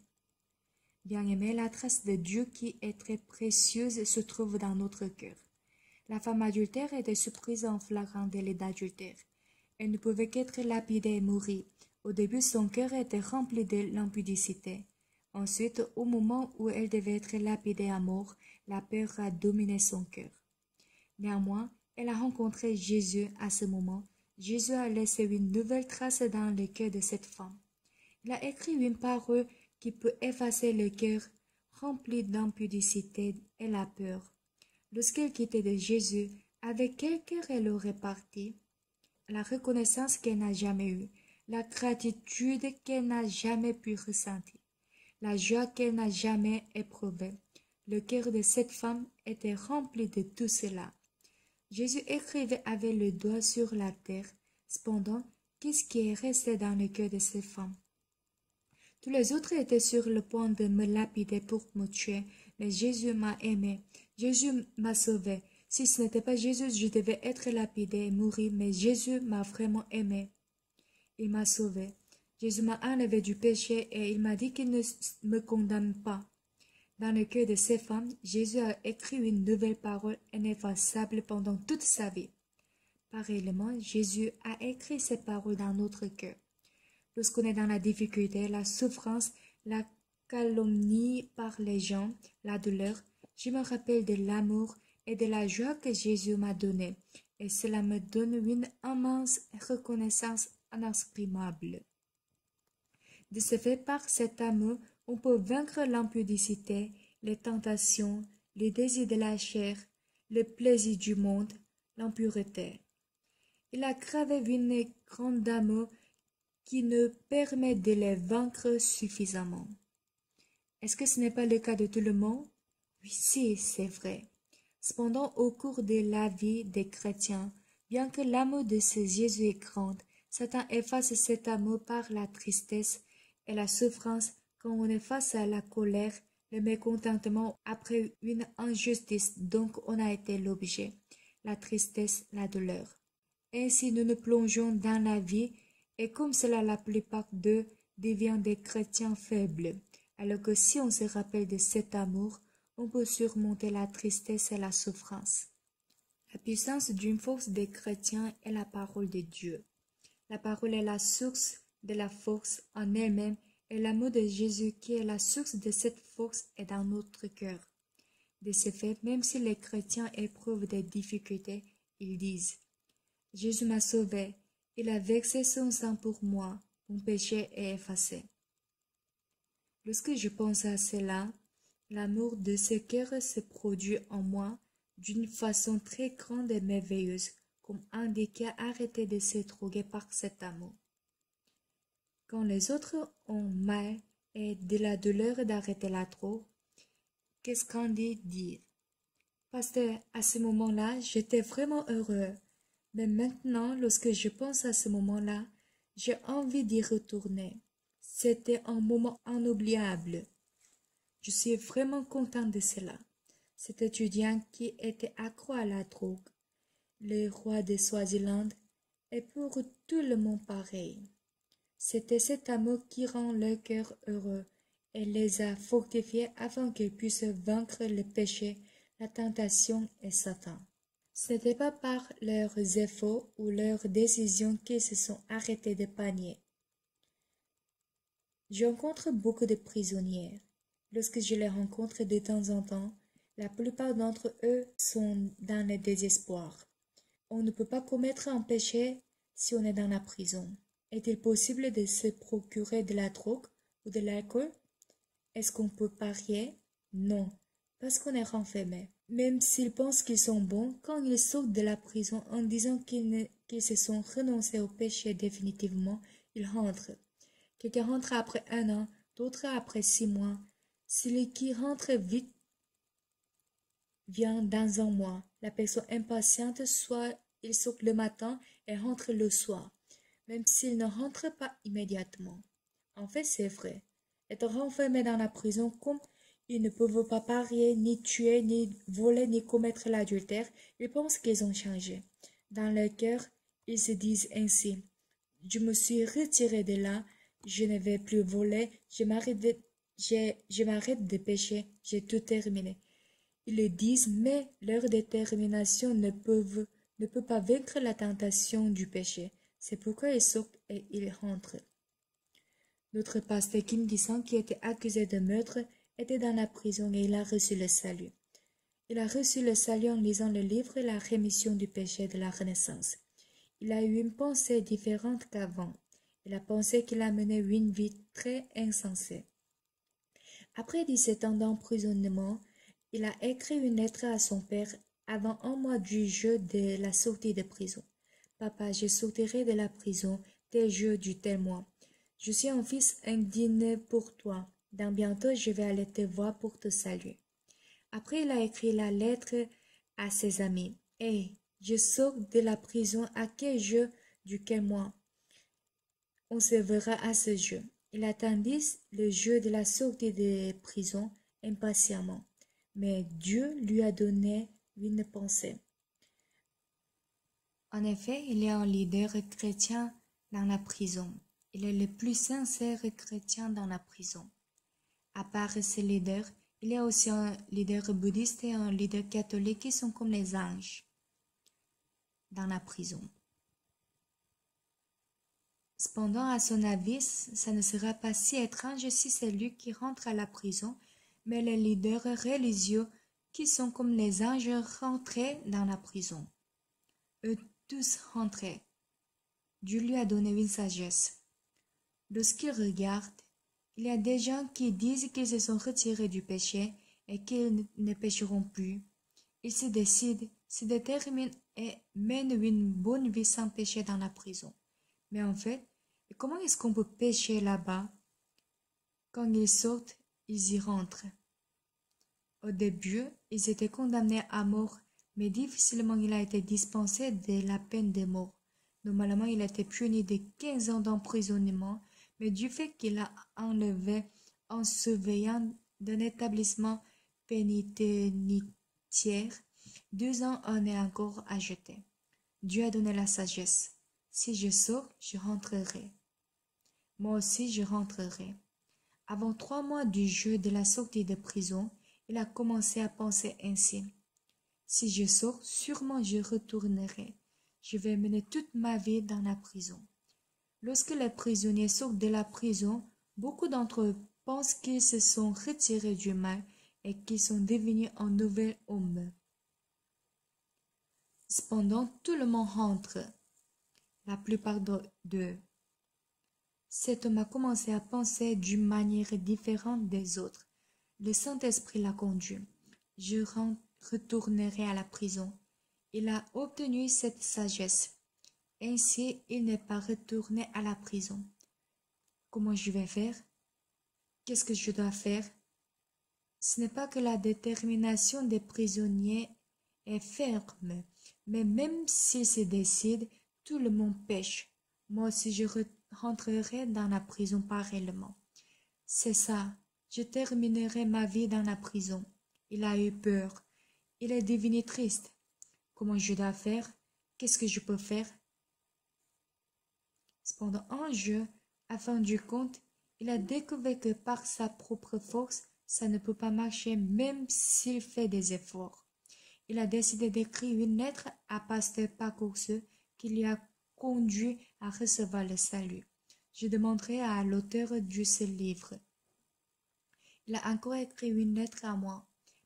Bien-aimé, la trace de Dieu qui est très précieuse se trouve dans notre cœur. La femme adultère était surprise en flagrant délit d'adultère. Elle ne pouvait qu'être lapidée et mourir. Au début, son cœur était rempli de l'impudicité. Ensuite, au moment où elle devait être lapidée à mort, la peur a dominé son cœur. Néanmoins, elle a rencontré Jésus à ce moment. Jésus a laissé une nouvelle trace dans le cœur de cette femme. Il a écrit une parole qui peut effacer le cœur rempli d'impudicité et la peur. Lorsqu'elle quittait de Jésus, avec quel cœur elle aurait parti? La reconnaissance qu'elle n'a jamais eue, la gratitude qu'elle n'a jamais pu ressentir, la joie qu'elle n'a jamais éprouvée. Le cœur de cette femme était rempli de tout cela. Jésus écrivait avec le doigt sur la terre. Cependant, qu'est-ce qui est resté dans le cœur de cette femme? Tous les autres étaient sur le point de me lapider pour me tuer, mais Jésus m'a aimé. Jésus m'a sauvé. Si ce n'était pas Jésus, je devais être lapidé et mourir, mais Jésus m'a vraiment aimé. Il m'a sauvé. Jésus m'a enlevé du péché et il m'a dit qu'il ne me condamne pas. Dans le cœur de ces femmes, Jésus a écrit une nouvelle parole ineffaçable pendant toute sa vie. Pareillement, Jésus a écrit ces paroles dans notre cœur. Lorsqu'on est dans la difficulté, la souffrance, la calomnie par les gens, la douleur, je me rappelle de l'amour et de la joie que Jésus m'a donné, et cela me donne une immense reconnaissance inexprimable. De ce fait, par cet amour, on peut vaincre l'impudicité les tentations, les désirs de la chair, le plaisir du monde, l'impureté. Il a gravé une grande dame qui ne permet de les vaincre suffisamment. Est-ce que ce n'est pas le cas de tout le monde? Oui, si, c'est vrai. Cependant, au cours de la vie des chrétiens, bien que l'amour de ce Jésus est grand, Satan efface cet amour par la tristesse et la souffrance quand on est face à la colère, le mécontentement après une injustice dont on a été l'objet, la tristesse, la douleur. Ainsi nous nous plongeons dans la vie et comme cela la plupart d'eux deviennent des chrétiens faibles, alors que si on se rappelle de cet amour, on peut surmonter la tristesse et la souffrance. La puissance d'une force des chrétiens est la parole de Dieu. La parole est la source de la force en elle-même et l'amour de Jésus qui est la source de cette force est dans notre cœur. De ce fait, même si les chrétiens éprouvent des difficultés, ils disent « Jésus m'a sauvé, il a versé son sang pour moi, mon péché est effacé. » Lorsque je pense à cela, l'amour de ce cœur se produit en moi d'une façon très grande et merveilleuse, comme indiqué arrêter de se droguer par cet amour. Quand les autres ont mal et de la douleur d'arrêter la drogue, qu'est-ce qu'on dit dire? Parce que à ce moment-là, j'étais vraiment heureux. Mais maintenant, lorsque je pense à ce moment-là, j'ai envie d'y retourner. C'était un moment inoubliable. Je suis vraiment content de cela. Cet étudiant qui était accro à la drogue, le roi de Swaziland, est pour tout le monde pareil. C'était cet amour qui rend leur cœur heureux et les a fortifiés afin qu'ils puissent vaincre le péché, la tentation et Satan. Ce n'était pas par leurs efforts ou leurs décisions qu'ils se sont arrêtés de panier. Je rencontre beaucoup de prisonniers. Lorsque je les rencontre de temps en temps, la plupart d'entre eux sont dans le désespoir. On ne peut pas commettre un péché si on est dans la prison. Est-il possible de se procurer de la drogue ou de l'alcool? Est-ce qu'on peut parier? Non, parce qu'on est renfermé. Même s'ils pensent qu'ils sont bons, quand ils sortent de la prison en disant qu'ils se sont renoncés au péché définitivement, ils rentrent. Quelqu'un rentre après 1 an, d'autres après 6 mois. Celui qui rentre vite vient dans 1 mois. La personne impatiente, soit il sort le matin et rentre le soir, même s'il ne rentre pas immédiatement. En fait, c'est vrai. Être renfermé dans la prison, comme ils ne peuvent pas parier, ni tuer, ni voler, ni commettre l'adultère, ils pensent qu'ils ont changé. Dans leur cœur, ils se disent ainsi: je me suis retiré de là, je ne vais plus voler, je m'arrête de pécher, j'ai tout terminé. Ils le disent, mais leur détermination ne peut pas vaincre la tentation du péché. C'est pourquoi ils sortent et ils rentrent. Notre pasteur Kim Ki-sang, qui était accusé de meurtre, était dans la prison et il a reçu le salut. Il a reçu le salut en lisant le livre La rémission du péché de la Renaissance. Il a eu une pensée différente qu'avant. Il a pensé qu'il a mené une vie très insensée. Après 17 ans d'emprisonnement, il a écrit une lettre à son père avant 1 mois du jour de la sortie de prison. « Papa, je sortirai de la prison tel jour du tel mois. Je suis un fils indigne pour toi. Dans bientôt, je vais aller te voir pour te saluer. » Après, il a écrit la lettre à ses amis. « Hey, je sors de la prison à quel jour du quel mois? On se verra à ce jour. » Il attendit le jour de la sortie de prison impatiemment. Mais Dieu lui a donné une pensée. En effet, il y a un leader chrétien dans la prison. Il est le plus sincère chrétien dans la prison. À part ce leader, il y a aussi un leader bouddhiste et un leader catholique qui sont comme les anges dans la prison. Cependant, à son avis, ça ne sera pas si étrange si c'est lui qui rentre à la prison, mais les leaders religieux qui sont comme les anges rentraient dans la prison. Eux tous rentraient. Dieu lui a donné une sagesse. Lorsqu'il regarde, il y a des gens qui disent qu'ils se sont retirés du péché et qu'ils ne pécheront plus. Ils se décident, se déterminent et mènent une bonne vie sans péché dans la prison. Mais en fait, comment est-ce qu'on peut pécher là-bas? Quand ils sortent, ils y rentrent. Au début, ils étaient condamnés à mort, mais difficilement il a été dispensé de la peine de mort. Normalement, il a été puni de 15 ans d'emprisonnement, mais du fait qu'il a enlevé en surveillant d'un établissement pénitentiaire, 2 ans en est encore ajouté. Dieu a donné la sagesse. Si je sors, je rentrerai. Moi aussi, je rentrerai. Avant 3 mois du jour de la sortie de prison, il a commencé à penser ainsi. Si je sors, sûrement je retournerai. Je vais mener toute ma vie dans la prison. Lorsque les prisonniers sortent de la prison, beaucoup d'entre eux pensent qu'ils se sont retirés du mal et qu'ils sont devenus un nouvel homme. Cependant, tout le monde rentre, la plupart d'eux. Cet homme a commencé à penser d'une manière différente des autres. Le Saint-Esprit l'a conduit. Je retournerai à la prison. Il a obtenu cette sagesse. Ainsi, il n'est pas retourné à la prison. Comment je vais faire? Qu'est-ce que je dois faire? Ce n'est pas que la détermination des prisonniers est ferme, mais même s'ils se décident, tout le monde pêche. Moi aussi, je rentrerai dans la prison pareillement. C'est ça. Je terminerai ma vie dans la prison. Il a eu peur. Il est devenu triste. Comment je dois faire? Qu'est-ce que je peux faire? Cependant, un jour, à fin du compte, il a découvert que par sa propre force, ça ne peut pas marcher même s'il fait des efforts. Il a décidé d'écrire une lettre à Pasteur Parcourceux qui lui a conduit à recevoir le salut. Je demanderai à l'auteur de ce livre. Il a encore écrit une lettre à moi.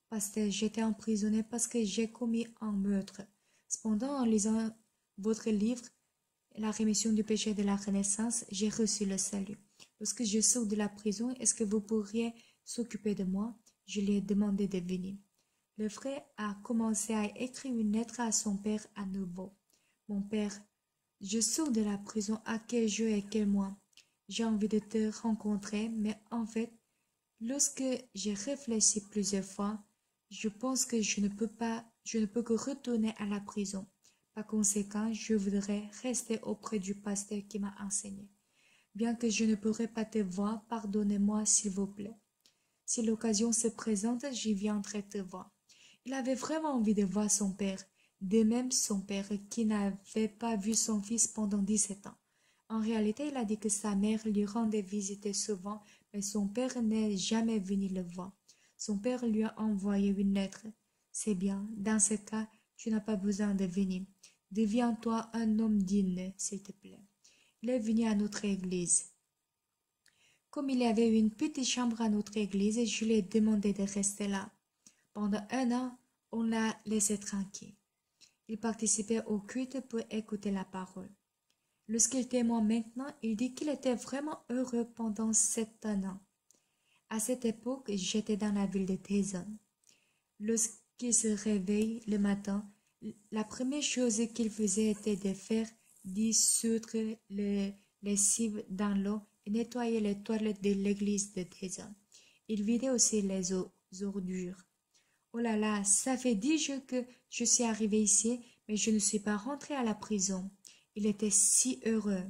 Pasteur, j'étais emprisonné parce que j'ai commis un meurtre. Cependant, en lisant votre livre, La rémission du péché de la Renaissance, j'ai reçu le salut. Lorsque je sors de la prison, est-ce que vous pourriez s'occuper de moi? Je lui ai demandé de venir. Le frère a commencé à écrire une lettre à son père à nouveau. Mon père, je sors de la prison à quel jour et quel mois? J'ai envie de te rencontrer, mais en fait, lorsque j'ai réfléchi plusieurs fois, je pense que je ne peux que retourner à la prison. Par conséquent, je voudrais rester auprès du pasteur qui m'a enseigné. Bien que je ne pourrai pas te voir, pardonnez-moi s'il vous plaît. Si l'occasion se présente, j'y viendrai te voir. Il avait vraiment envie de voir son père, de même son père qui n'avait pas vu son fils pendant 17 ans. En réalité, il a dit que sa mère lui rendait visite souvent, mais son père n'est jamais venu le voir. Son père lui a envoyé une lettre. C'est bien, dans ce cas, tu n'as pas besoin de venir. Deviens-toi un homme digne, s'il te plaît. Il est venu à notre église. Comme il y avait une petite chambre à notre église, je lui ai demandé de rester là. Pendant 1 an, on l'a laissé tranquille. Il participait au culte pour écouter la parole. Lorsqu'il témoigne maintenant, il dit qu'il était vraiment heureux pendant 7 ans. À cette époque, j'étais dans la ville de Tézon. Lorsqu'il se réveille le matin, la première chose qu'il faisait était de faire dissoudre les lessives dans l'eau et nettoyer les toilettes de l'église de Tézon. Il vidait aussi les ordures. Oh là là, ça fait 10 jours que je suis arrivé ici, mais je ne suis pas rentré à la prison. Il était si heureux.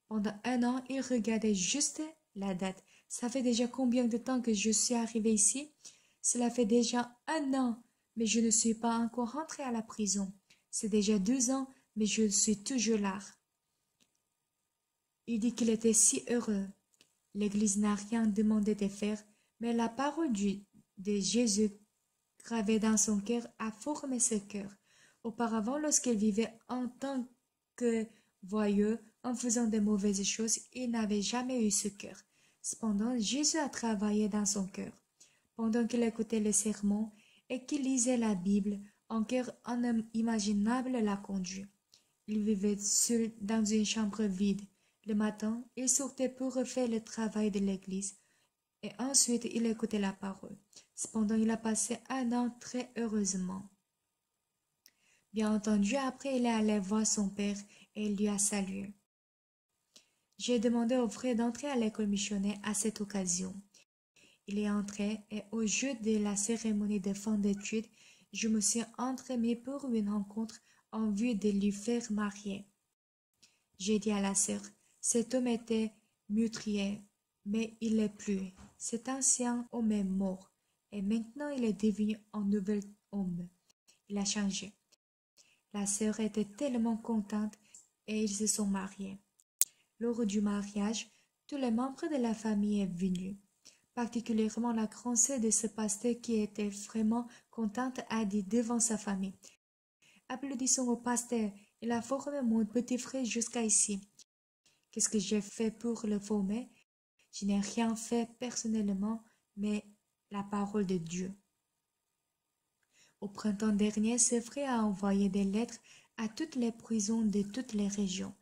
Pendant 1 an, il regardait juste la date. Ça fait déjà combien de temps que je suis arrivé ici? Cela fait déjà 1 an, mais je ne suis pas encore rentré à la prison. C'est déjà 2 ans, mais je suis toujours là. Il dit qu'il était si heureux. L'Église n'a rien demandé de faire, mais la parole de Jésus gravée dans son cœur a formé ce cœur. Auparavant, lorsqu'il vivait en tant que voyeux, en faisant de mauvaises choses, il n'avait jamais eu ce cœur. Cependant, Jésus a travaillé dans son cœur. Pendant qu'il écoutait les sermons et qu'il lisait la Bible, un cœur inimaginable l'a conduit. Il vivait seul dans une chambre vide. Le matin, il sortait pour refaire le travail de l'église. et ensuite il écoutait la parole. Cependant, il a passé un an très heureusement. Bien entendu, après, il est allé voir son père et il lui a salué. J'ai demandé au frère d'entrer à l'école missionnaire à cette occasion. Il est entré et au jeu de la cérémonie de fin d'études, je me suis entremis pour une rencontre en vue de lui faire marier. J'ai dit à la sœur, cet homme était meurtrier, mais il n'est plus. Cet ancien homme est mort et maintenant il est devenu un nouvel homme. Il a changé. La sœur était tellement contente et ils se sont mariés. Lors du mariage, tous les membres de la famille sont venus. Particulièrement la grand-sœur de ce pasteur qui était vraiment contente a dit devant sa famille. Applaudissons au pasteur, il a formé mon petit frère jusqu'à ici. Qu'est-ce que j'ai fait pour le former? Je n'ai rien fait personnellement, mais la parole de Dieu. Au printemps dernier, ce frère a envoyé des lettres à toutes les prisons de toutes les régions.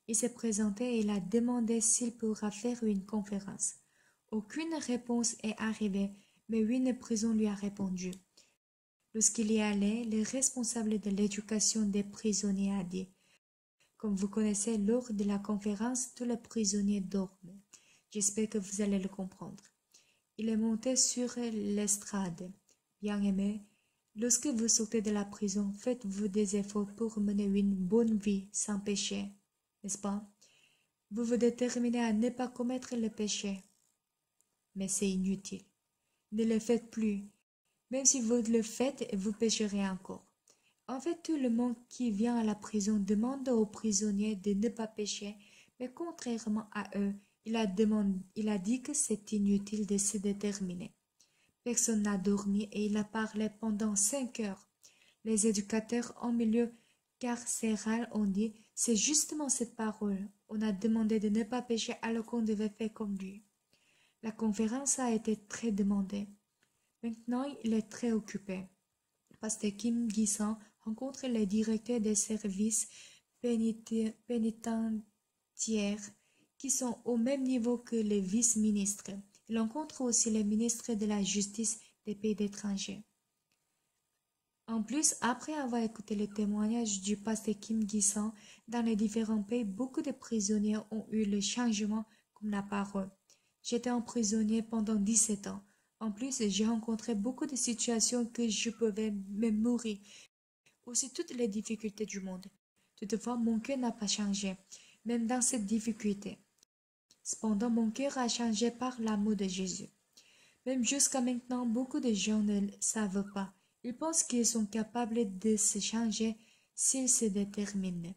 Il s'est présenté et il a demandé s'il pourra faire une conférence. Aucune réponse est arrivée, mais une prison lui a répondu. Lorsqu'il y allait, le responsable de l'éducation des prisonniers a dit « Comme vous connaissez, lors de la conférence, tous les prisonniers dorment. J'espère que vous allez le comprendre. » Il est monté sur l'estrade. « Bien-aimé, lorsque vous sortez de la prison, faites-vous des efforts pour mener une bonne vie sans péché, n'est-ce pas? Vous vous déterminez à ne pas commettre le péché. Mais c'est inutile. Ne le faites plus. Même si vous le faites, vous pécherez encore. En fait, tout le monde qui vient à la prison demande aux prisonniers de ne pas pécher, mais contrairement à eux, il a dit que c'est inutile de se déterminer. Personne n'a dormi et il a parlé pendant 5 heures. Les éducateurs en milieu carcéral ont dit « C'est justement cette parole. On a demandé de ne pas pécher alors qu'on devait faire comme lui. » La conférence a été très demandée. Maintenant, il est très occupé. Pasteur Kim Gi-sang rencontre les directeurs des services pénitentiaires qui sont au même niveau que les vice-ministres. Il rencontre aussi les ministres de la justice des pays d'étrangers. En plus, après avoir écouté les témoignages du pasteur Kim Gi-sang, dans les différents pays, beaucoup de prisonniers ont eu le changement comme la parole. J'étais un prisonnier pendant 17 ans. En plus, j'ai rencontré beaucoup de situations que je pouvais même mourir. Aussi toutes les difficultés du monde. Toutefois, mon cœur n'a pas changé, même dans cette difficulté. Cependant, mon cœur a changé par l'amour de Jésus. Même jusqu'à maintenant, beaucoup de gens ne le savent pas. Ils pensent qu'ils sont capables de se changer s'ils se déterminent.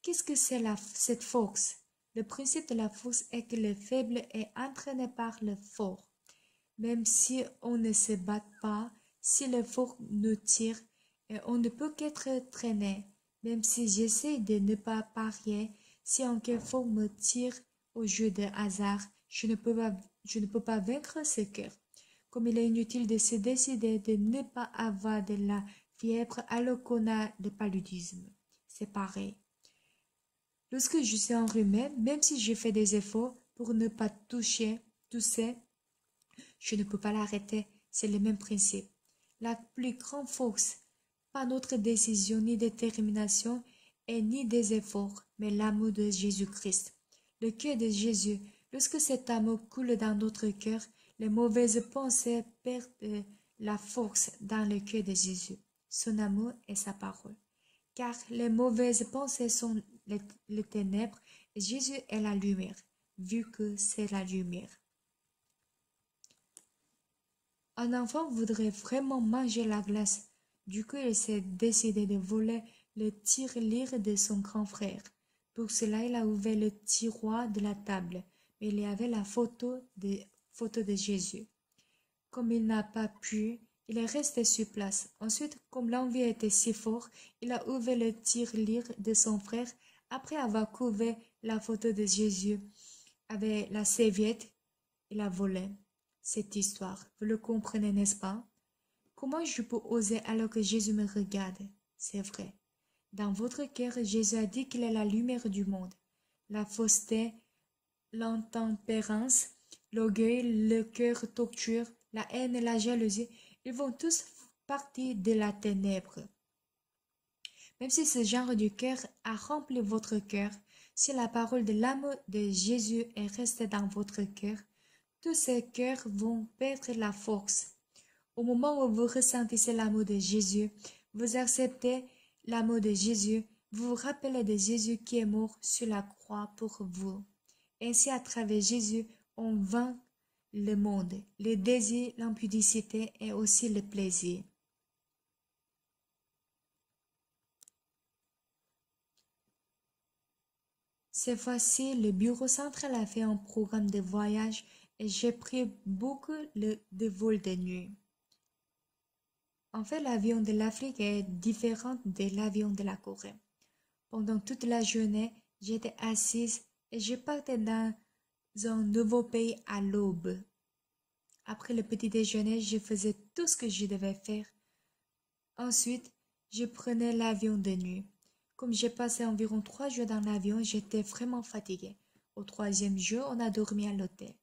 Qu'est-ce que c'est cette force? Le principe de la force est que le faible est entraîné par le fort. Même si on ne se bat pas, si le fort nous tire, on ne peut qu'être traîné. Même si j'essaie de ne pas parier, si un cœur fort me tire au jeu de hasard, je ne peux pas vaincre ce cœur. Comme il est inutile de se décider de ne pas avoir de la fièvre alors qu'on a le paludisme. C'est pareil. Lorsque je suis enrhumé, même si je fais des efforts pour ne pas tousser, je ne peux pas l'arrêter. C'est le même principe. La plus grande force, pas notre décision ni détermination et ni des efforts, mais l'amour de Jésus-Christ. Le cœur de Jésus, lorsque cet amour coule dans notre cœur, les mauvaises pensées perdent la force dans le cœur de Jésus. Son amour et sa parole. Car les mauvaises pensées sont les ténèbres et Jésus est la lumière, vu que c'est la lumière. Un enfant voudrait vraiment manger la glace. Du coup, il s'est décidé de voler le tirelire de son grand frère. Pour cela, il a ouvert le tiroir de la table, mais il y avait la photo de Jésus. Comme il n'a pas pu, il est resté sur place. Ensuite, comme l'envie était si forte, il a ouvert le tirelire de son frère après avoir couvert la photo de Jésus avec la serviette. Il a volé. Cette histoire, vous le comprenez, n'est-ce pas? Comment je peux oser alors que Jésus me regarde? C'est vrai. Dans votre cœur, Jésus a dit qu'il est la lumière du monde. La fausseté, l'intempérance, l'orgueil, le cœur torture, la haine et la jalousie, ils vont tous partir de la ténèbre. Même si ce genre de cœur a rempli votre cœur, si la parole de l'amour de Jésus est restée dans votre cœur, tous ces cœurs vont perdre la force. Au moment où vous ressentissez l'amour de Jésus, vous acceptez l'amour de Jésus, vous vous rappelez de Jésus qui est mort sur la croix pour vous. Ainsi, à travers Jésus, on vainc le monde, les désirs, l'impudicité et aussi le plaisir. Cette fois-ci, le bureau central a fait un programme de voyage et j'ai pris beaucoup de vols de nuit. En fait, l'avion de l'Afrique est différent de l'avion de la Corée. Pendant toute la journée, j'étais assise et je partais dans un nouveau pays à l'aube. Après le petit déjeuner, je faisais tout ce que je devais faire. Ensuite, je prenais l'avion de nuit. Comme j'ai passé environ 3 jours dans l'avion, j'étais vraiment fatiguée. Au 3e jour, on a dormi à l'hôtel.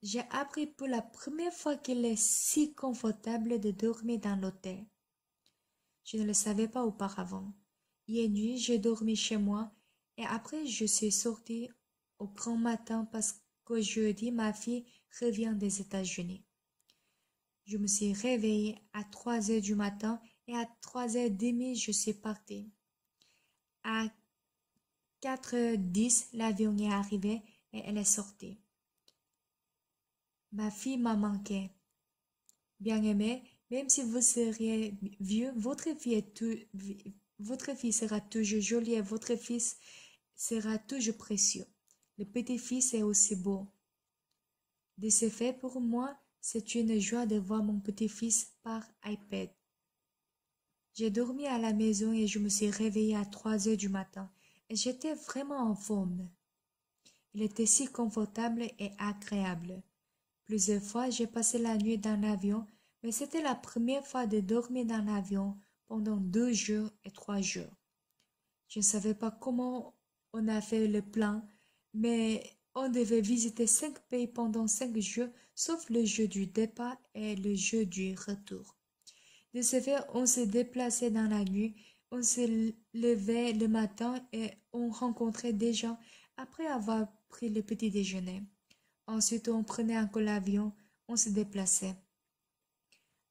J'ai appris pour la première fois qu'il est si confortable de dormir dans l'hôtel. Je ne le savais pas auparavant. Hier nuit, j'ai dormi chez moi et après je suis sortie au grand matin parce qu'au jeudi, ma fille revient des États-Unis. Je me suis réveillée à 3 heures du matin et à 3h30, je suis partie. À 4h10, l'avion est arrivé et elle est sortie. Ma fille m'a manqué. Bien-aimé, même si vous seriez vieux, votre fille sera toujours jolie et votre fils sera toujours précieux. Le petit-fils est aussi beau. De ce fait, pour moi, c'est une joie de voir mon petit-fils par iPad. J'ai dormi à la maison et je me suis réveillée à 3 heures du matin et j'étais vraiment en forme. Il était si confortable et agréable. Plusieurs fois, j'ai passé la nuit dans l'avion, mais c'était la première fois de dormir dans l'avion pendant 2 jours et 3 jours. Je ne savais pas comment on a fait le plan, mais on devait visiter 5 pays pendant 5 jours, sauf le jour du départ et le jour du retour. De ce fait, on se déplaçait dans la nuit, on se levait le matin et on rencontrait des gens après avoir pris le petit déjeuner. Ensuite, on prenait encore l'avion, on se déplaçait.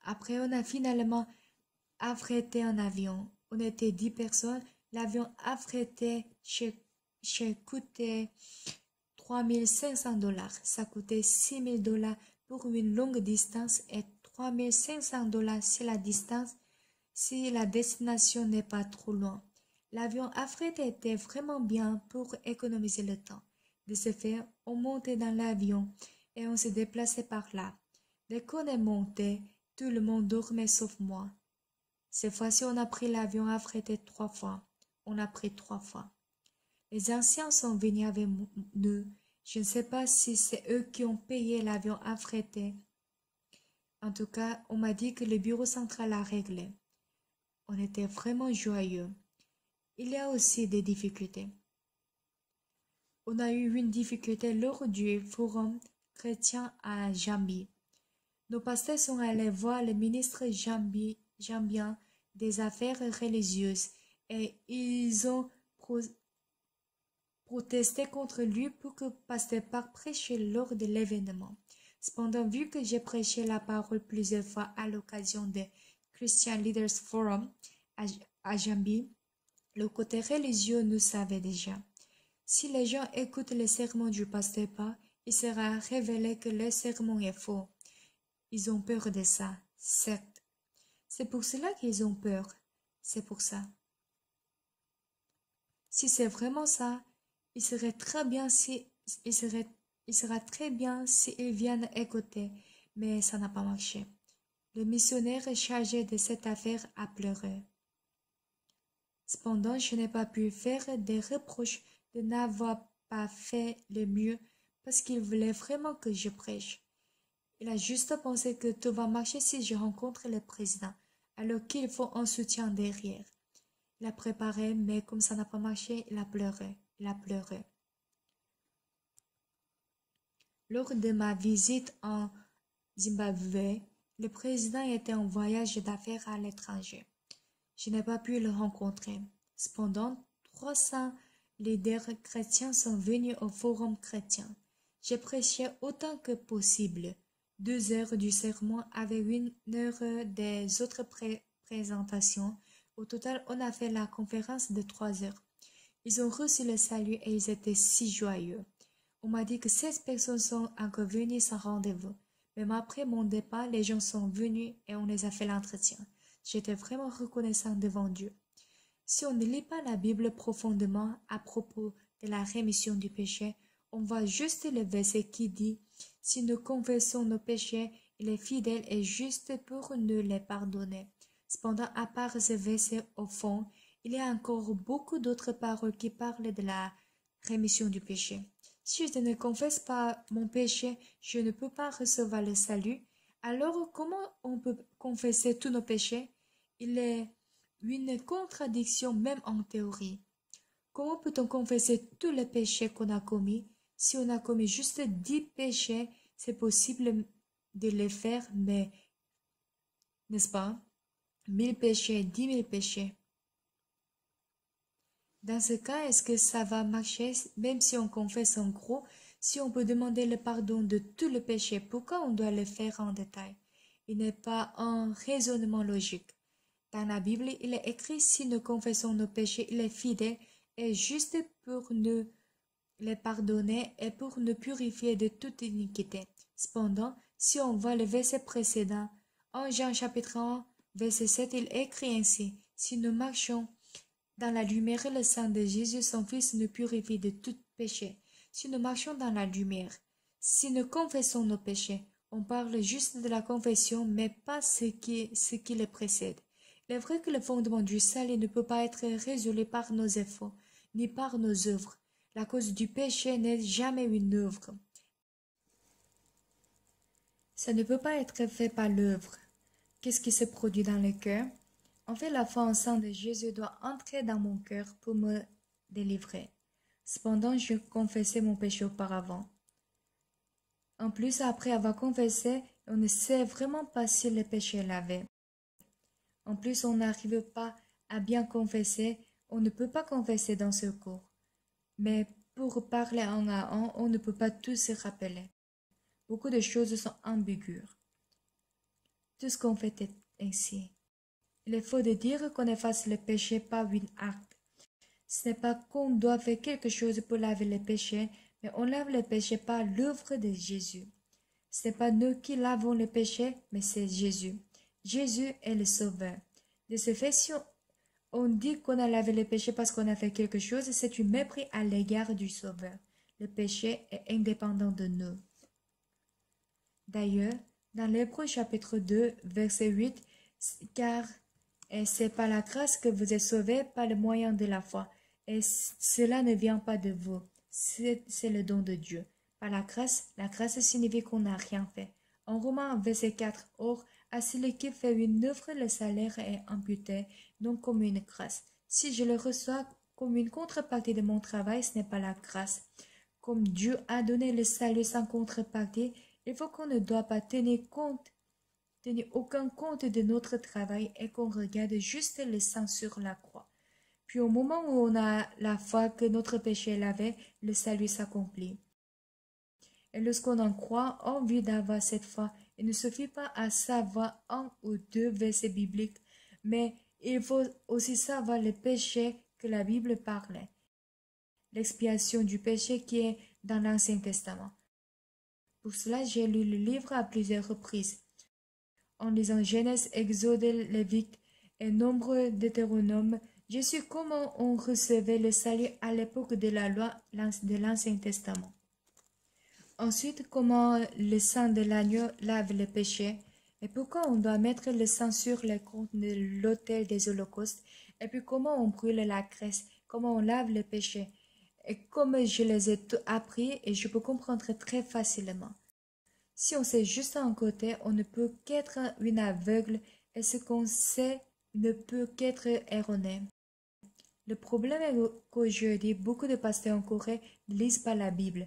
Après, on a finalement affrété un avion. On était 10 personnes. L'avion affrété coûtait $3 500. Ça coûtait $6 000 pour une longue distance et $3 500 si la destination n'est pas trop loin. L'avion affrété était vraiment bien pour économiser le temps. De ce fait, on montait dans l'avion et on se déplaçait par là. Dès qu'on est monté, tout le monde dormait sauf moi. Cette fois-ci, on a pris l'avion affrété 3 fois. On a pris 3 fois. Les anciens sont venus avec nous. Je ne sais pas si c'est eux qui ont payé l'avion affrété. En tout cas, on m'a dit que le bureau central a réglé. On était vraiment joyeux. Il y a aussi des difficultés. On a eu une difficulté lors du forum chrétien à Jambi. Nos pasteurs sont allés voir le ministre jambien des Affaires religieuses et ils ont protesté contre lui pour que pasteur Park prêche lors de l'événement. Cependant, vu que j'ai prêché la parole plusieurs fois à l'occasion des Christian Leaders Forum à Jambi, le côté religieux nous savait déjà. Si les gens écoutent le sermon du pasteur Park, il sera révélé que le sermon est faux. Ils ont peur de ça, certes. C'est pour cela qu'ils ont peur. C'est pour ça. Si c'est vraiment ça, il sera très bien s'ils viennent écouter, mais ça n'a pas marché. Le missionnaire chargé de cette affaire a pleuré. Cependant, je n'ai pas pu faire des reproches de n'avoir pas fait le mieux parce qu'il voulait vraiment que je prêche. Il a juste pensé que tout va marcher si je rencontre le président, alors qu'il faut un soutien derrière. Il a préparé, mais comme ça n'a pas marché, il a pleuré. Lors de ma visite en Zimbabwe, le président était en voyage d'affaires à l'étranger. Je n'ai pas pu le rencontrer. Cependant, 300 leaders chrétiens sont venus au forum chrétien. J'ai prêché autant que possible. 2 heures du sermon avec 1 heure des autres présentations. Au total, on a fait la conférence de 3 heures. Ils ont reçu le salut et ils étaient si joyeux. On m'a dit que 16 personnes sont encore venues sans rendez-vous. Même après mon départ, les gens sont venus et on les a fait l'entretien. J'étais vraiment reconnaissant devant Dieu. Si on ne lit pas la Bible profondément à propos de la rémission du péché, on voit juste le verset qui dit « Si nous confessons nos péchés, il est fidèle et juste pour nous les pardonner. » Cependant, à part ce verset au fond, il y a encore beaucoup d'autres paroles qui parlent de la rémission du péché. Si je ne confesse pas mon péché, je ne peux pas recevoir le salut. Alors, comment on peut confesser tous nos péchés? Il est une contradiction même en théorie. Comment peut-on confesser tous les péchés qu'on a commis? Si on a commis juste 10 péchés, c'est possible de les faire, mais, n'est-ce pas? 1000 péchés, 10 000 péchés. Dans ce cas, est-ce que ça va marcher même si on confesse en gros? Si on peut demander le pardon de tous les péchés, pourquoi on doit le faire en détail? Il n'est pas un raisonnement logique. Dans la Bible, il est écrit si nous confessons nos péchés, il est fidèle et juste pour nous les pardonner et pour nous purifier de toute iniquité. Cependant, si on voit le verset précédent, en Jean chapitre 1, verset 7, il écrit ainsi, si nous marchons dans la lumière, le sang de Jésus, son Fils, nous purifie de tout péché. Si nous marchons dans la lumière, si nous confessons nos péchés, on parle juste de la confession, mais pas ce qui le précède. Il est vrai que le fondement du salut ne peut pas être résolu par nos efforts, ni par nos œuvres. La cause du péché n'est jamais une œuvre. Ça ne peut pas être fait par l'œuvre. Qu'est-ce qui se produit dans le cœur? En fait, la foi en sang de Jésus doit entrer dans mon cœur pour me délivrer. Cependant, je confessais mon péché auparavant. En plus, après avoir confessé, on ne sait vraiment pas si le péché est lavé. En plus, on n'arrive pas à bien confesser, on ne peut pas confesser dans ce cours. Mais pour parler un à un, on ne peut pas tout se rappeler. Beaucoup de choses sont ambiguës. Tout ce qu'on fait est ainsi. Il est faux de dire qu'on efface le péché par un acte. Ce n'est pas qu'on doit faire quelque chose pour laver le péché, mais on lave le péché par l'œuvre de Jésus. Ce n'est pas nous qui lavons le péché, mais c'est Jésus. Jésus est le Sauveur. De ce fait, si on dit qu'on a lavé le péché parce qu'on a fait quelque chose, c'est un mépris à l'égard du Sauveur. Le péché est indépendant de nous. D'ailleurs, dans l'Hébreux chapitre 2, verset 8, car c'est par la grâce que vous êtes sauvés par le moyen de la foi. Et cela ne vient pas de vous, c'est le don de Dieu. Par la grâce signifie qu'on n'a rien fait. En Romains verset 4, or, à celui qui fait une œuvre, le salaire est imputé, non comme une grâce. Si je le reçois comme une contrepartie de mon travail, ce n'est pas la grâce. Comme Dieu a donné le salut sans contrepartie, il faut qu'on ne doit pas tenir aucun compte de notre travail et qu'on regarde juste le sang sur la croix. Puis au moment où on a la foi que notre péché est lavé, le salut s'accomplit. Et lorsqu'on en croit, en vue d'avoir cette foi, il ne suffit pas à savoir 1 ou 2 versets bibliques, mais il faut aussi savoir le péché que la Bible parlait, l'expiation du péché qui est dans l'Ancien Testament. Pour cela, j'ai lu le livre à plusieurs reprises. En lisant Genèse, Exode, Lévitique et nombreux Deutéronomes, j'ai su comment on recevait le salut à l'époque de la loi de l'Ancien Testament. Ensuite, comment le sang de l'agneau lave le péché, et pourquoi on doit mettre le sang sur les comptes de l'autel des holocaustes, et puis comment on brûle la graisse, comment on lave le péché. Et comme je les ai tout appris, et je peux comprendre très facilement. Si on sait juste un côté, on ne peut qu'être une aveugle, et ce qu'on sait ne peut qu'être erroné. Le problème est qu'aujourd'hui, beaucoup de pasteurs en Corée ne lisent pas la Bible.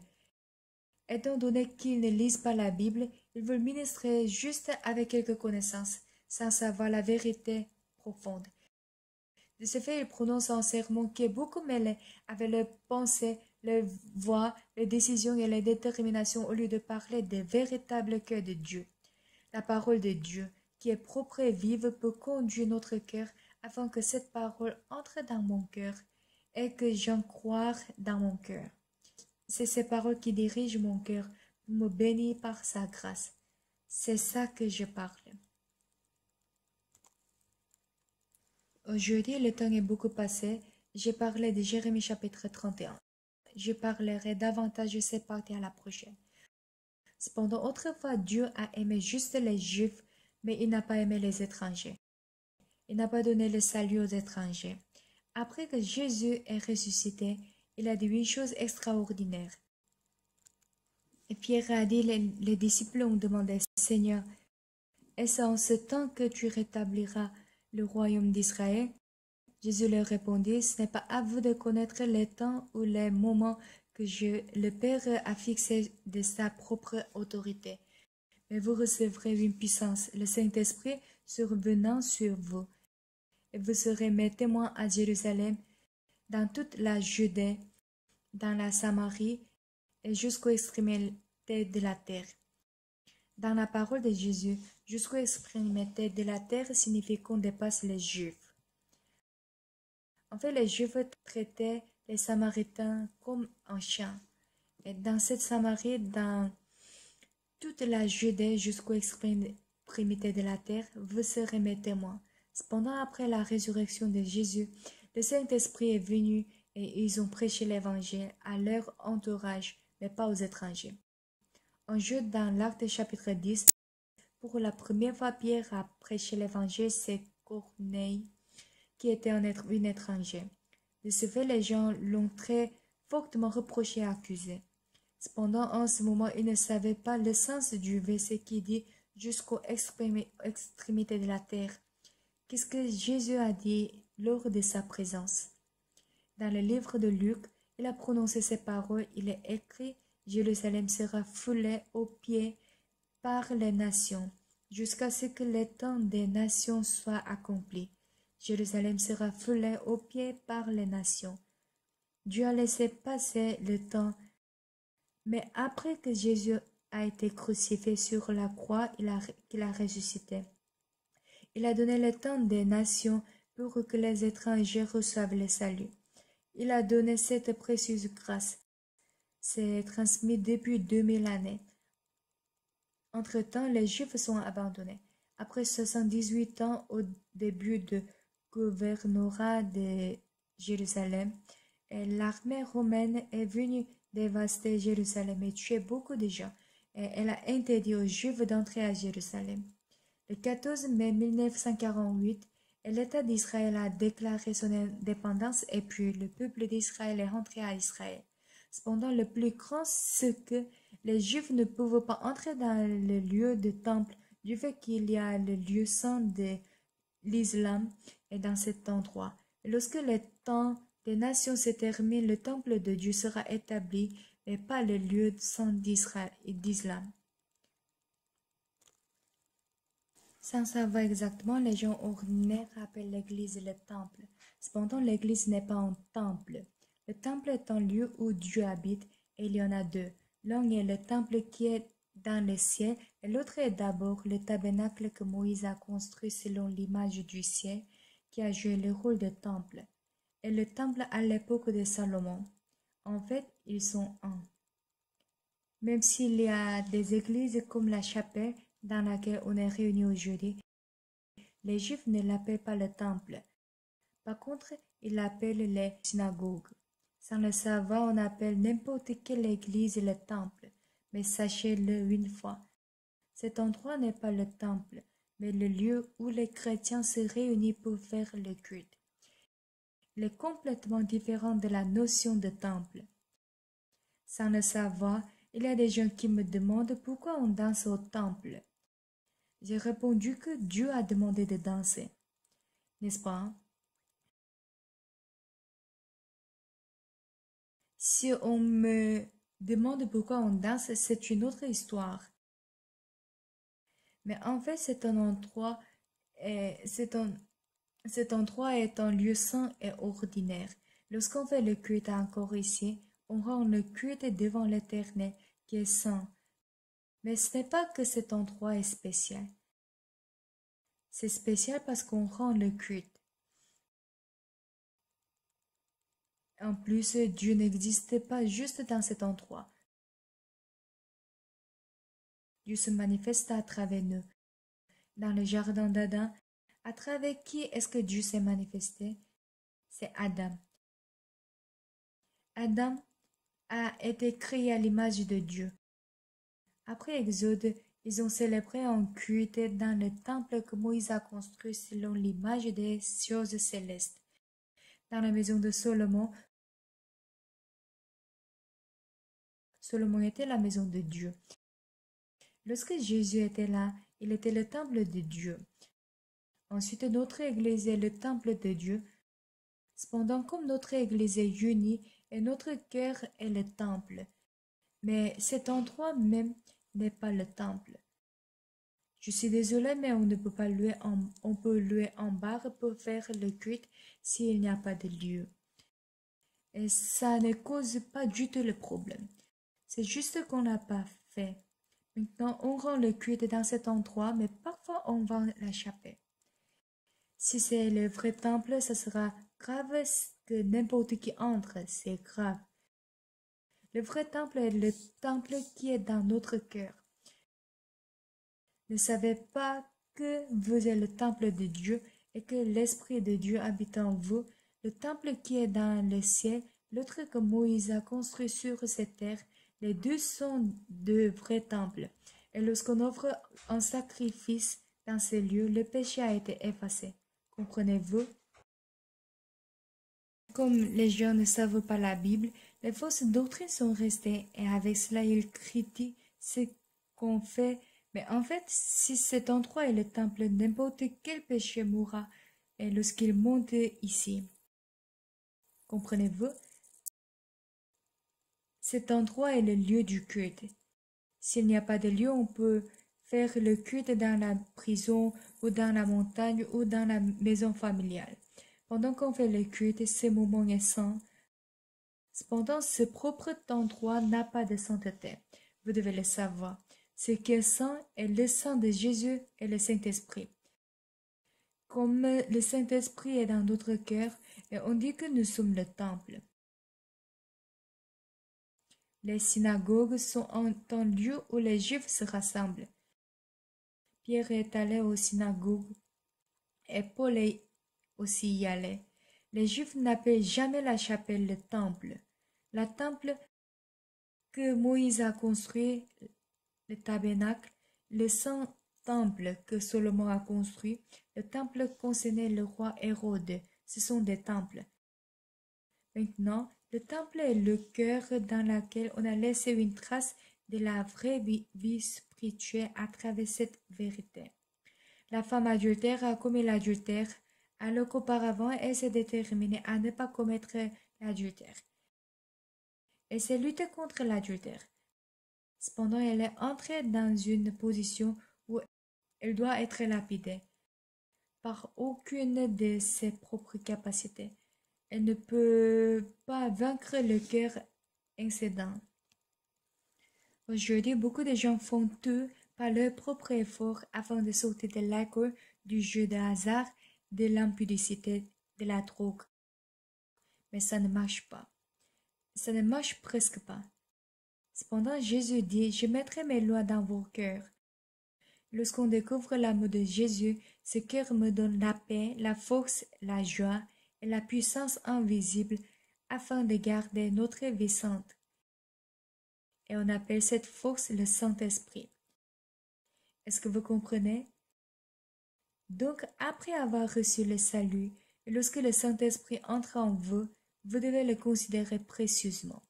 Étant donné qu'ils ne lisent pas la Bible, ils veulent ministrer juste avec quelques connaissances, sans savoir la vérité profonde. De ce fait, ils prononcent un sermon qui est beaucoup mêlé avec leurs pensées, leurs voix, leurs décisions et leurs déterminations au lieu de parler des véritables cœurs de Dieu. La parole de Dieu, qui est propre et vive, peut conduire notre cœur afin que cette parole entre dans mon cœur et que j'en croie dans mon cœur. C'est ces paroles qui dirigent mon cœur pour me bénir par sa grâce. C'est ça que je parle. Aujourd'hui, le temps est beaucoup passé. J'ai parlé de Jérémie chapitre 31. Je parlerai davantage de cette partie à la prochaine. Cependant, autrefois, Dieu a aimé juste les Juifs, mais il n'a pas aimé les étrangers. Il n'a pas donné le salut aux étrangers. Après que Jésus est ressuscité, il a dit une chose extraordinaire. Et Pierre a dit, les disciples ont demandé, Seigneur, est-ce en ce temps que tu rétabliras le royaume d'Israël? Jésus leur répondit, ce n'est pas à vous de connaître les temps ou les moments que le Père a fixés de sa propre autorité. Mais vous recevrez une puissance, le Saint-Esprit survenant sur vous. Et vous serez mes témoins à Jérusalem, dans toute la Judée, dans la Samarie et jusqu'aux extrémités de la terre. Dans la parole de Jésus, jusqu'aux extrémités de la terre signifie qu'on dépasse les Juifs. En fait, les Juifs traitaient les Samaritains comme un chien. Et dans cette Samarie, dans toute la Judée jusqu'aux extrémités de la terre, vous serez mes témoins. Cependant, après la résurrection de Jésus, le Saint-Esprit est venu et ils ont prêché l'Évangile à leur entourage, mais pas aux étrangers. Un jour, dans l'Acte chapitre 10, pour la première fois, Pierre a prêché l'Évangile, c'est Corneille, qui était un étranger. De ce fait, les gens l'ont très fortement reproché et accusé. Cependant, en ce moment, ils ne savaient pas le sens du verset qui dit « jusqu'aux extrémités de la terre ». Qu'est-ce que Jésus a dit lors de sa présence? Dans le livre de Luc, il a prononcé ces paroles, il est écrit « Jérusalem sera foulée aux pieds par les nations, jusqu'à ce que le temps des nations soit accompli. Jérusalem sera foulée aux pieds par les nations. » Dieu a laissé passer le temps, mais après que Jésus a été crucifié sur la croix, qu'il a ressuscité. Il a donné le temps des nations pour que les étrangers reçoivent le salut. Il a donné cette précieuse grâce. C'est transmis depuis 2000 années. Entre-temps, les Juifs sont abandonnés. Après 78 ans au début du gouvernorat de Jérusalem, l'armée romaine est venue dévaster Jérusalem et tuer beaucoup de gens. Et elle a interdit aux Juifs d'entrer à Jérusalem. Le 14 mai 1948, l'État d'Israël a déclaré son indépendance et puis le peuple d'Israël est rentré à Israël. Cependant, le plus grand, c'est que les Juifs ne pouvaient pas entrer dans le lieu de temple du fait qu'il y a le lieu saint de l'islam et dans cet endroit. Et lorsque le temps des nations se termine, le temple de Dieu sera établi, mais pas le lieu saint d'Israël et d'islam. Sans savoir exactement, les gens ordinaires appellent l'église le temple. Cependant, l'église n'est pas un temple. Le temple est un lieu où Dieu habite et il y en a deux. L'un est le temple qui est dans le ciel et l'autre est d'abord le tabernacle que Moïse a construit selon l'image du ciel qui a joué le rôle de temple. Et le temple à l'époque de Salomon. En fait, ils sont un. Même s'il y a des églises comme la chapelle dans laquelle on est réunis aujourd'hui, les Juifs ne l'appellent pas le temple. Par contre, ils l'appellent les synagogues. Sans le savoir, on appelle n'importe quelle église le temple. Mais sachez-le une fois, cet endroit n'est pas le temple, mais le lieu où les chrétiens se réunissent pour faire le culte. Il est complètement différent de la notion de temple. Sans le savoir, il y a des gens qui me demandent pourquoi on danse au temple. J'ai répondu que Dieu a demandé de danser. N'est-ce pas? Si on me demande pourquoi on danse, c'est une autre histoire. Mais en fait, cet endroit est un lieu saint et ordinaire. Lorsqu'on fait le culte encore ici, on rend le culte devant l'Éternel qui est saint. Mais ce n'est pas que cet endroit est spécial. C'est spécial parce qu'on rend le culte. En plus, Dieu n'existe pas juste dans cet endroit. Dieu se manifeste à travers nous. Dans le jardin d'Adam, à travers qui est-ce que Dieu s'est manifesté? C'est Adam. Adam a été créé à l'image de Dieu. Après Exode, ils ont célébré un culte dans le temple que Moïse a construit selon l'image des choses célestes. Dans la maison de Salomon, Salomon était la maison de Dieu. Lorsque Jésus était là, il était le temple de Dieu. Ensuite, notre Église est le temple de Dieu. Cependant, comme notre Église est unie et notre cœur est le temple, mais cet endroit même n'est pas le temple. Je suis désolée, mais on ne peut pas on peut louer un bar pour faire le culte s'il n'y a pas de lieu. Et ça ne cause pas du tout le problème. C'est juste qu'on n'a pas fait. Maintenant, on rend le culte dans cet endroit, mais parfois on vend la chapelle. Si c'est le vrai temple, ça sera grave que n'importe qui entre, c'est grave. Le vrai temple est le temple qui est dans notre cœur. Ne savez pas que vous êtes le temple de Dieu et que l'Esprit de Dieu habite en vous, le temple qui est dans le ciel, l'autre que Moïse a construit sur cette terre, les deux sont de vrais temples. Et lorsqu'on offre un sacrifice dans ces lieux, le péché a été effacé. Comprenez-vous? Comme les gens ne savent pas la Bible, les fausses doctrines sont restées et avec cela ils critiquent ce qu'on fait. Mais en fait, si cet endroit est le temple, n'importe quel péché mourra et lorsqu'il monte ici. Comprenez-vous? Cet endroit est le lieu du culte. S'il n'y a pas de lieu, on peut faire le culte dans la prison ou dans la montagne ou dans la maison familiale. Pendant qu'on fait le culte, ce moment est saint. Cependant, ce propre endroit n'a pas de sainteté. Vous devez le savoir. Ce qui est saint est le sang de Jésus et le Saint-Esprit. Comme le Saint-Esprit est dans notre cœur, et on dit que nous sommes le temple. Les synagogues sont un lieu où les Juifs se rassemblent. Pierre est allé aux synagogues et Paul aussi y allait. Les Juifs n'appellent jamais la chapelle le temple. La temple que Moïse a construit, le tabernacle, le saint temple que Salomon a construit, le temple concernait le roi Hérode. Ce sont des temples. Maintenant, le temple est le cœur dans lequel on a laissé une trace de la vraie vie spirituelle à travers cette vérité. La femme adultère a commis l'adultère, alors qu'auparavant elle s'est déterminée à ne pas commettre l'adultère. Elle s'est luttée contre l'adultère. Cependant, elle est entrée dans une position où elle doit être lapidée par aucune de ses propres capacités. Elle ne peut pas vaincre le cœur incédant. Aujourd'hui, beaucoup de gens font tout par leur propre effort afin de sortir de l'alcool, du jeu de hasard, de l'impudicité, de la drogue. Mais ça ne marche pas. Ça ne marche presque pas. Cependant, Jésus dit, je mettrai mes lois dans vos cœurs. Lorsqu'on découvre l'amour de Jésus, ce cœur me donne la paix, la force, la joie et la puissance invisible afin de garder notre vie sainte. Et on appelle cette force le Saint-Esprit. Est-ce que vous comprenez? Donc, après avoir reçu le salut, et lorsque le Saint-Esprit entre en vous, vous devez le considérer précieusement.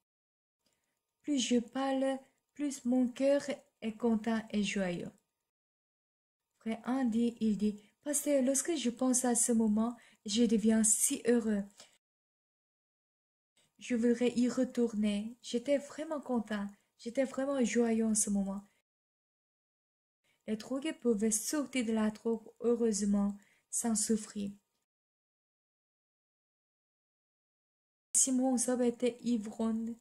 Plus je parle, plus mon cœur est content et joyeux. Frère Andy, il dit, Pasteur, lorsque je pense à ce moment, je deviens si heureux. je voudrais y retourner. J'étais vraiment content. J'étais vraiment joyeux en ce moment. Les drogués pouvaient sortir de la drogue heureusement, sans souffrir. Simon Sob était ivrogne.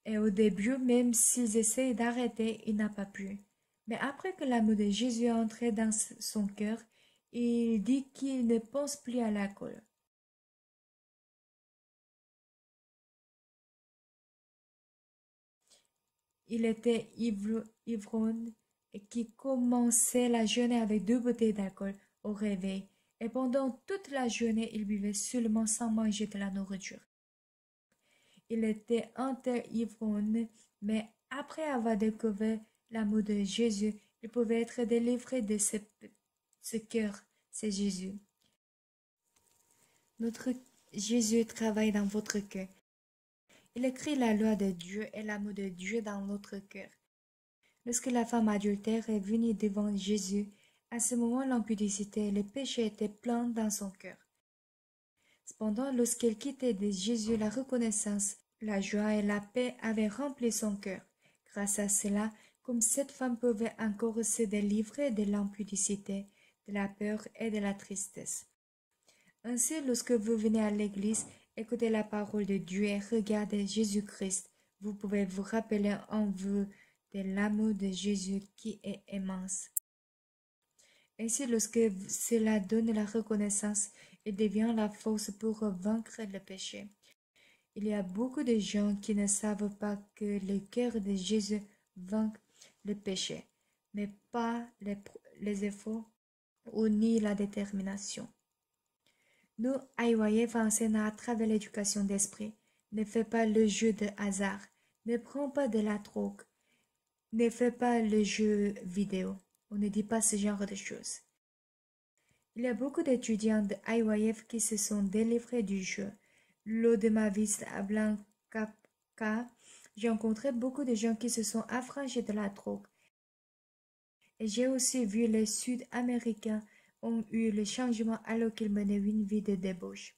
Et au début, même s'ils essaient d'arrêter, il n'a pas pu. Mais après que l'amour de Jésus est entré dans son cœur, il dit qu'il ne pense plus à l'alcool. Il était ivrogne et qui commençait la journée avec 2 bouteilles d'alcool au réveil. Et pendant toute la journée, il buvait seulement sans manger de la nourriture. Il était ivrogne, mais après avoir découvert l'amour de Jésus, il pouvait être délivré de ce cœur. C'est Jésus. Notre Jésus travaille dans votre cœur. Il écrit la loi de Dieu et l'amour de Dieu dans notre cœur. Lorsque la femme adultère est venue devant Jésus, à ce moment l'impudicité et le péché étaient pleins dans son cœur. Cependant, lorsqu'elle quittait de Jésus, la reconnaissance, la joie et la paix avaient rempli son cœur. Grâce à cela, comme cette femme pouvait encore se délivrer de l'impudicité, de la peur et de la tristesse. Ainsi, lorsque vous venez à l'église, écoutez la parole de Dieu et regardez Jésus-Christ, vous pouvez vous rappeler en vous de l'amour de Jésus qui est immense. Ainsi, lorsque cela donne la reconnaissance, il devient la force pour vaincre le péché. Il y a beaucoup de gens qui ne savent pas que le cœur de Jésus vainc le péché, mais pas les efforts ou ni la détermination. Nous, IYF enseignons à travers l'éducation d'esprit. Ne fais pas le jeu de hasard. Ne prends pas de la drogue. Ne fais pas le jeu vidéo. On ne dit pas ce genre de choses. Il y a beaucoup d'étudiants de IYF qui se sont délivrés du jeu. Lors de ma visite à Blanca, j'ai rencontré beaucoup de gens qui se sont affranchis de la drogue. Et j'ai aussi vu les Sud-Américains ont eu le changement alors qu'ils menaient une vie de débauche.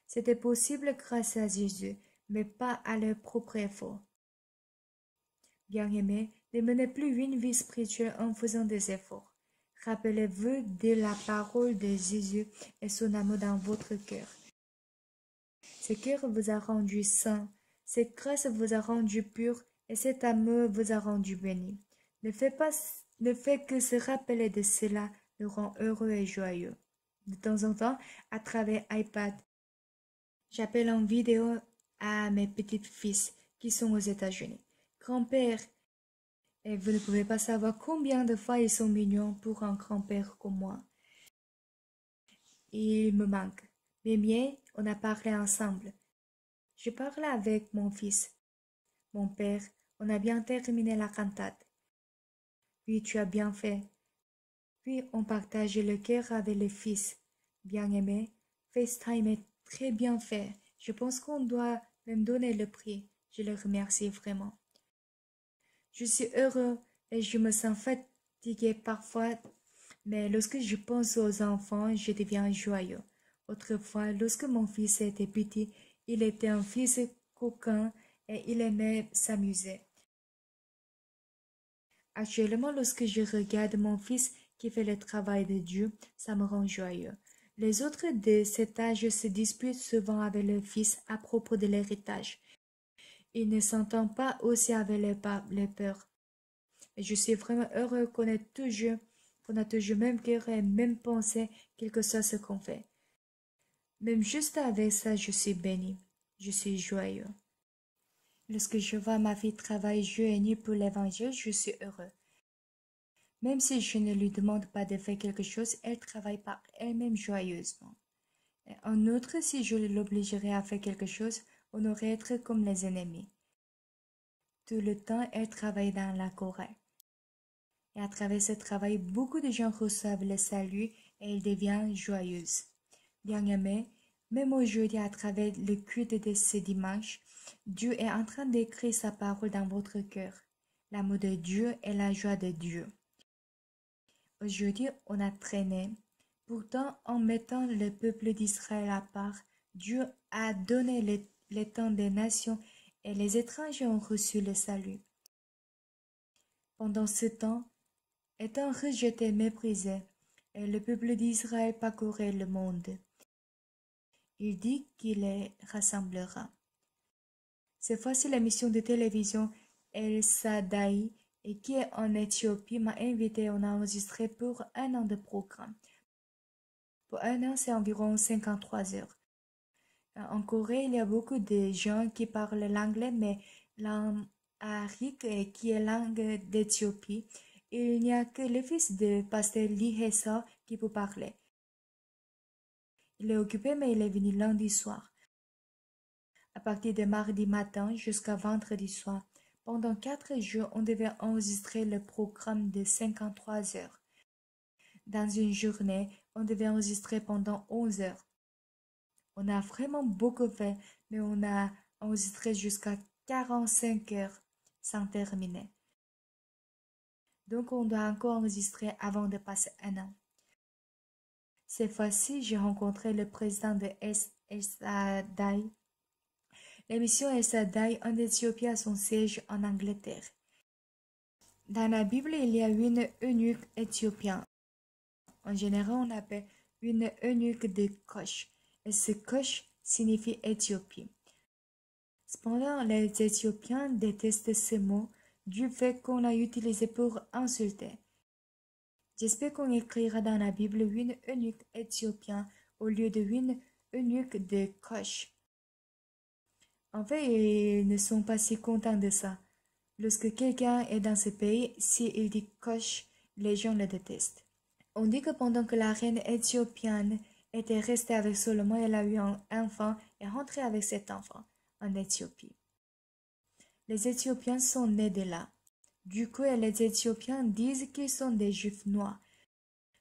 C'était possible grâce à Jésus, mais pas à leur propre effort. Bien-aimés, ne menez plus une vie spirituelle en faisant des efforts. Rappelez-vous de la parole de Jésus et son amour dans votre cœur. Ce cœur vous a rendu saint, cette grâce vous a rendu pur et cet amour vous a rendu béni. Ne fait que se rappeler de cela nous rend heureux et joyeux. De temps en temps, à travers iPad, j'appelle en vidéo à mes petits fils qui sont aux États-Unis. Grand-père, et vous ne pouvez pas savoir combien de fois ils sont mignons pour un grand-père comme moi. Il me manque. Mais bien, on a parlé ensemble. Je parlais avec mon fils. Mon père, on a bien terminé la cantate. Oui, tu as bien fait. Puis on partageait le cœur avec le fils. Bien-aimé, FaceTime est très bien fait. Je pense qu'on doit même donner le prix. Je le remercie vraiment. Je suis heureux et je me sens fatigué parfois, mais lorsque je pense aux enfants, je deviens joyeux. Autrefois, lorsque mon fils était petit, il était un fils coquin et il aimait s'amuser. Actuellement, lorsque je regarde mon fils qui fait le travail de Dieu, ça me rend joyeux. Les autres de cet âge se disputent souvent avec leur fils à propos de l'héritage. Ils ne s'entendent pas aussi avec les peurs. Et je suis vraiment heureux qu'on a toujours même cœur et même pensée, quel que soit ce qu'on fait. Même juste avec ça, je suis béni. Je suis joyeux. Lorsque je vois ma fille travailler jour et nuit pour l'évangile, je suis heureux. Même si je ne lui demande pas de faire quelque chose, elle travaille par elle-même joyeusement. Et en outre, si je l'obligerais à faire quelque chose, on aurait être comme les ennemis. Tout le temps, elle travaille dans la chorale. Et à travers ce travail, beaucoup de gens reçoivent le salut et ils deviennent joyeuses. Bien-aimés, même aujourd'hui, à travers le culte de ce dimanche, Dieu est en train d'écrire sa parole dans votre cœur. L'amour de Dieu et la joie de Dieu. Aujourd'hui, on a traîné. Pourtant, en mettant le peuple d'Israël à part, Dieu a donné les temps des nations et les étrangers ont reçu le salut. Pendant ce temps, étant rejeté, méprisé, et le peuple d'Israël parcourait le monde, il dit qu'il les rassemblera. Cette fois-ci, la mission de télévision El Shaddai, et qui est en Éthiopie, m'a invité. On a enregistré pour 1 an de programme. Pour 1 an, c'est environ 53 heures. En Corée, il y a beaucoup de gens qui parlent l'anglais, mais l'amharique, qui est langue d'Éthiopie, il n'y a que le fils de pasteur Lee Hesa qui peut parler. Il est occupé, mais il est venu lundi soir. À partir de mardi matin jusqu'à vendredi soir, pendant 4 jours, on devait enregistrer le programme de 53 heures. Dans une journée, on devait enregistrer pendant 11 heures. On a vraiment beaucoup fait, mais on a enregistré jusqu'à 45 heures sans terminer. Donc, on doit encore enregistrer avant de passer 1 an. Cette fois-ci, j'ai rencontré le président de El Shaddai. L'émission El Shaddai en Éthiopie a son siège en Angleterre. Dans la Bible, il y a une eunuque éthiopienne. En général, on appelle une eunuque de Kosh, et ce Kosh signifie Éthiopie. Cependant, les Éthiopiens détestent ce mot du fait qu'on l'a utilisé pour insulter. J'espère qu'on écrira dans la Bible une eunuque éthiopienne au lieu de une eunuque de Kosh. En fait, ils ne sont pas si contents de ça. Lorsque quelqu'un est dans ce pays, s'il dit Kosh, les gens le détestent. On dit que pendant que la reine éthiopienne était restée avec Salomon, elle a eu un enfant et rentré avec cet enfant en Éthiopie. Les Éthiopiens sont nés de là. Du coup, les Éthiopiens disent qu'ils sont des Juifs noirs.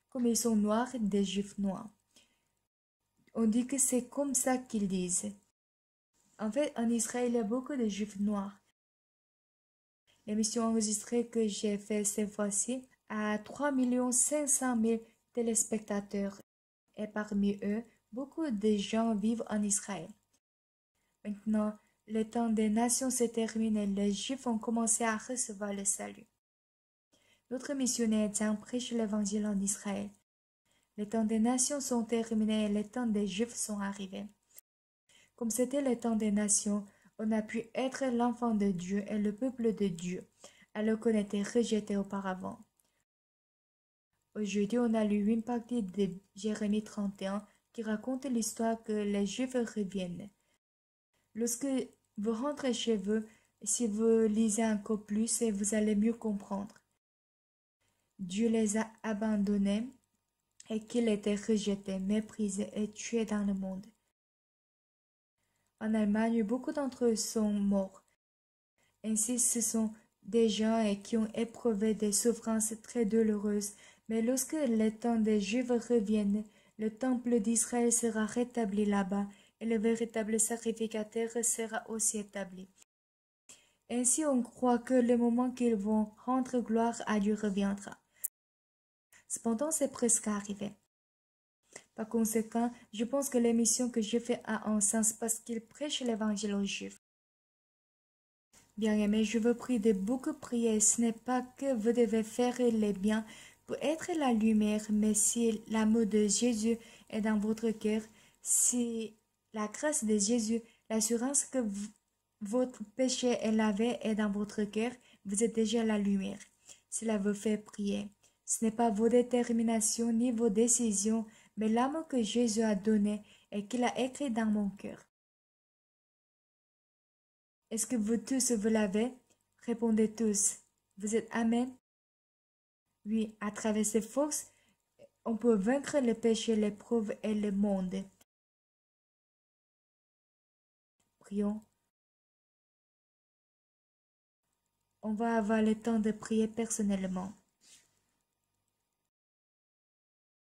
Comme ils sont noirs, des Juifs noirs. On dit que c'est comme ça qu'ils disent. En fait, en Israël, il y a beaucoup de Juifs noirs. L'émission enregistrée que j'ai faite cette fois-ci a 3 500 000 téléspectateurs. Et parmi eux, beaucoup de gens vivent en Israël. Maintenant, le temps des nations s'est terminé et les Juifs ont commencé à recevoir le salut. Notre missionnaire prêche l'évangile en Israël. Les temps des nations sont terminés et les temps des Juifs sont arrivés. Comme c'était le temps des nations, on a pu être l'enfant de Dieu et le peuple de Dieu, alors qu'on était rejeté auparavant. Aujourd'hui, on a lu une partie de Jérémie 31 qui raconte l'histoire que les Juifs reviennent. Lorsque vous rentrez chez vous, si vous lisez encore plus, vous allez mieux comprendre. Dieu les a abandonnés et qu'ils étaient rejetés, méprisés et tués dans le monde. En Allemagne, beaucoup d'entre eux sont morts. Ainsi, ce sont des gens qui ont éprouvé des souffrances très douloureuses. Mais lorsque le temps des Juifs revienne, le temple d'Israël sera rétabli là-bas et le véritable sacrificateur sera aussi établi. Ainsi, on croit que le moment qu'ils vont rendre gloire à Dieu reviendra. Cependant, c'est presque arrivé. Par conséquent, je pense que l'émission que je fais a un sens parce qu'il prêche l'évangile aux Juifs. Bien-aimés, je vous prie de beaucoup prier. Ce n'est pas que vous devez faire les biens pour être la lumière, mais si l'amour de Jésus est dans votre cœur, si la grâce de Jésus, l'assurance que votre péché est lavé est dans votre cœur, vous êtes déjà la lumière. Cela vous fait prier. Ce n'est pas vos déterminations ni vos décisions, mais l'amour que Jésus a donné et qu'il a écrit dans mon cœur. Est-ce que vous tous vous l'avez? Répondez tous. Vous êtes Amen? Oui, à travers ces forces, on peut vaincre le péché, l'épreuve et le monde. Prions. On va avoir le temps de prier personnellement.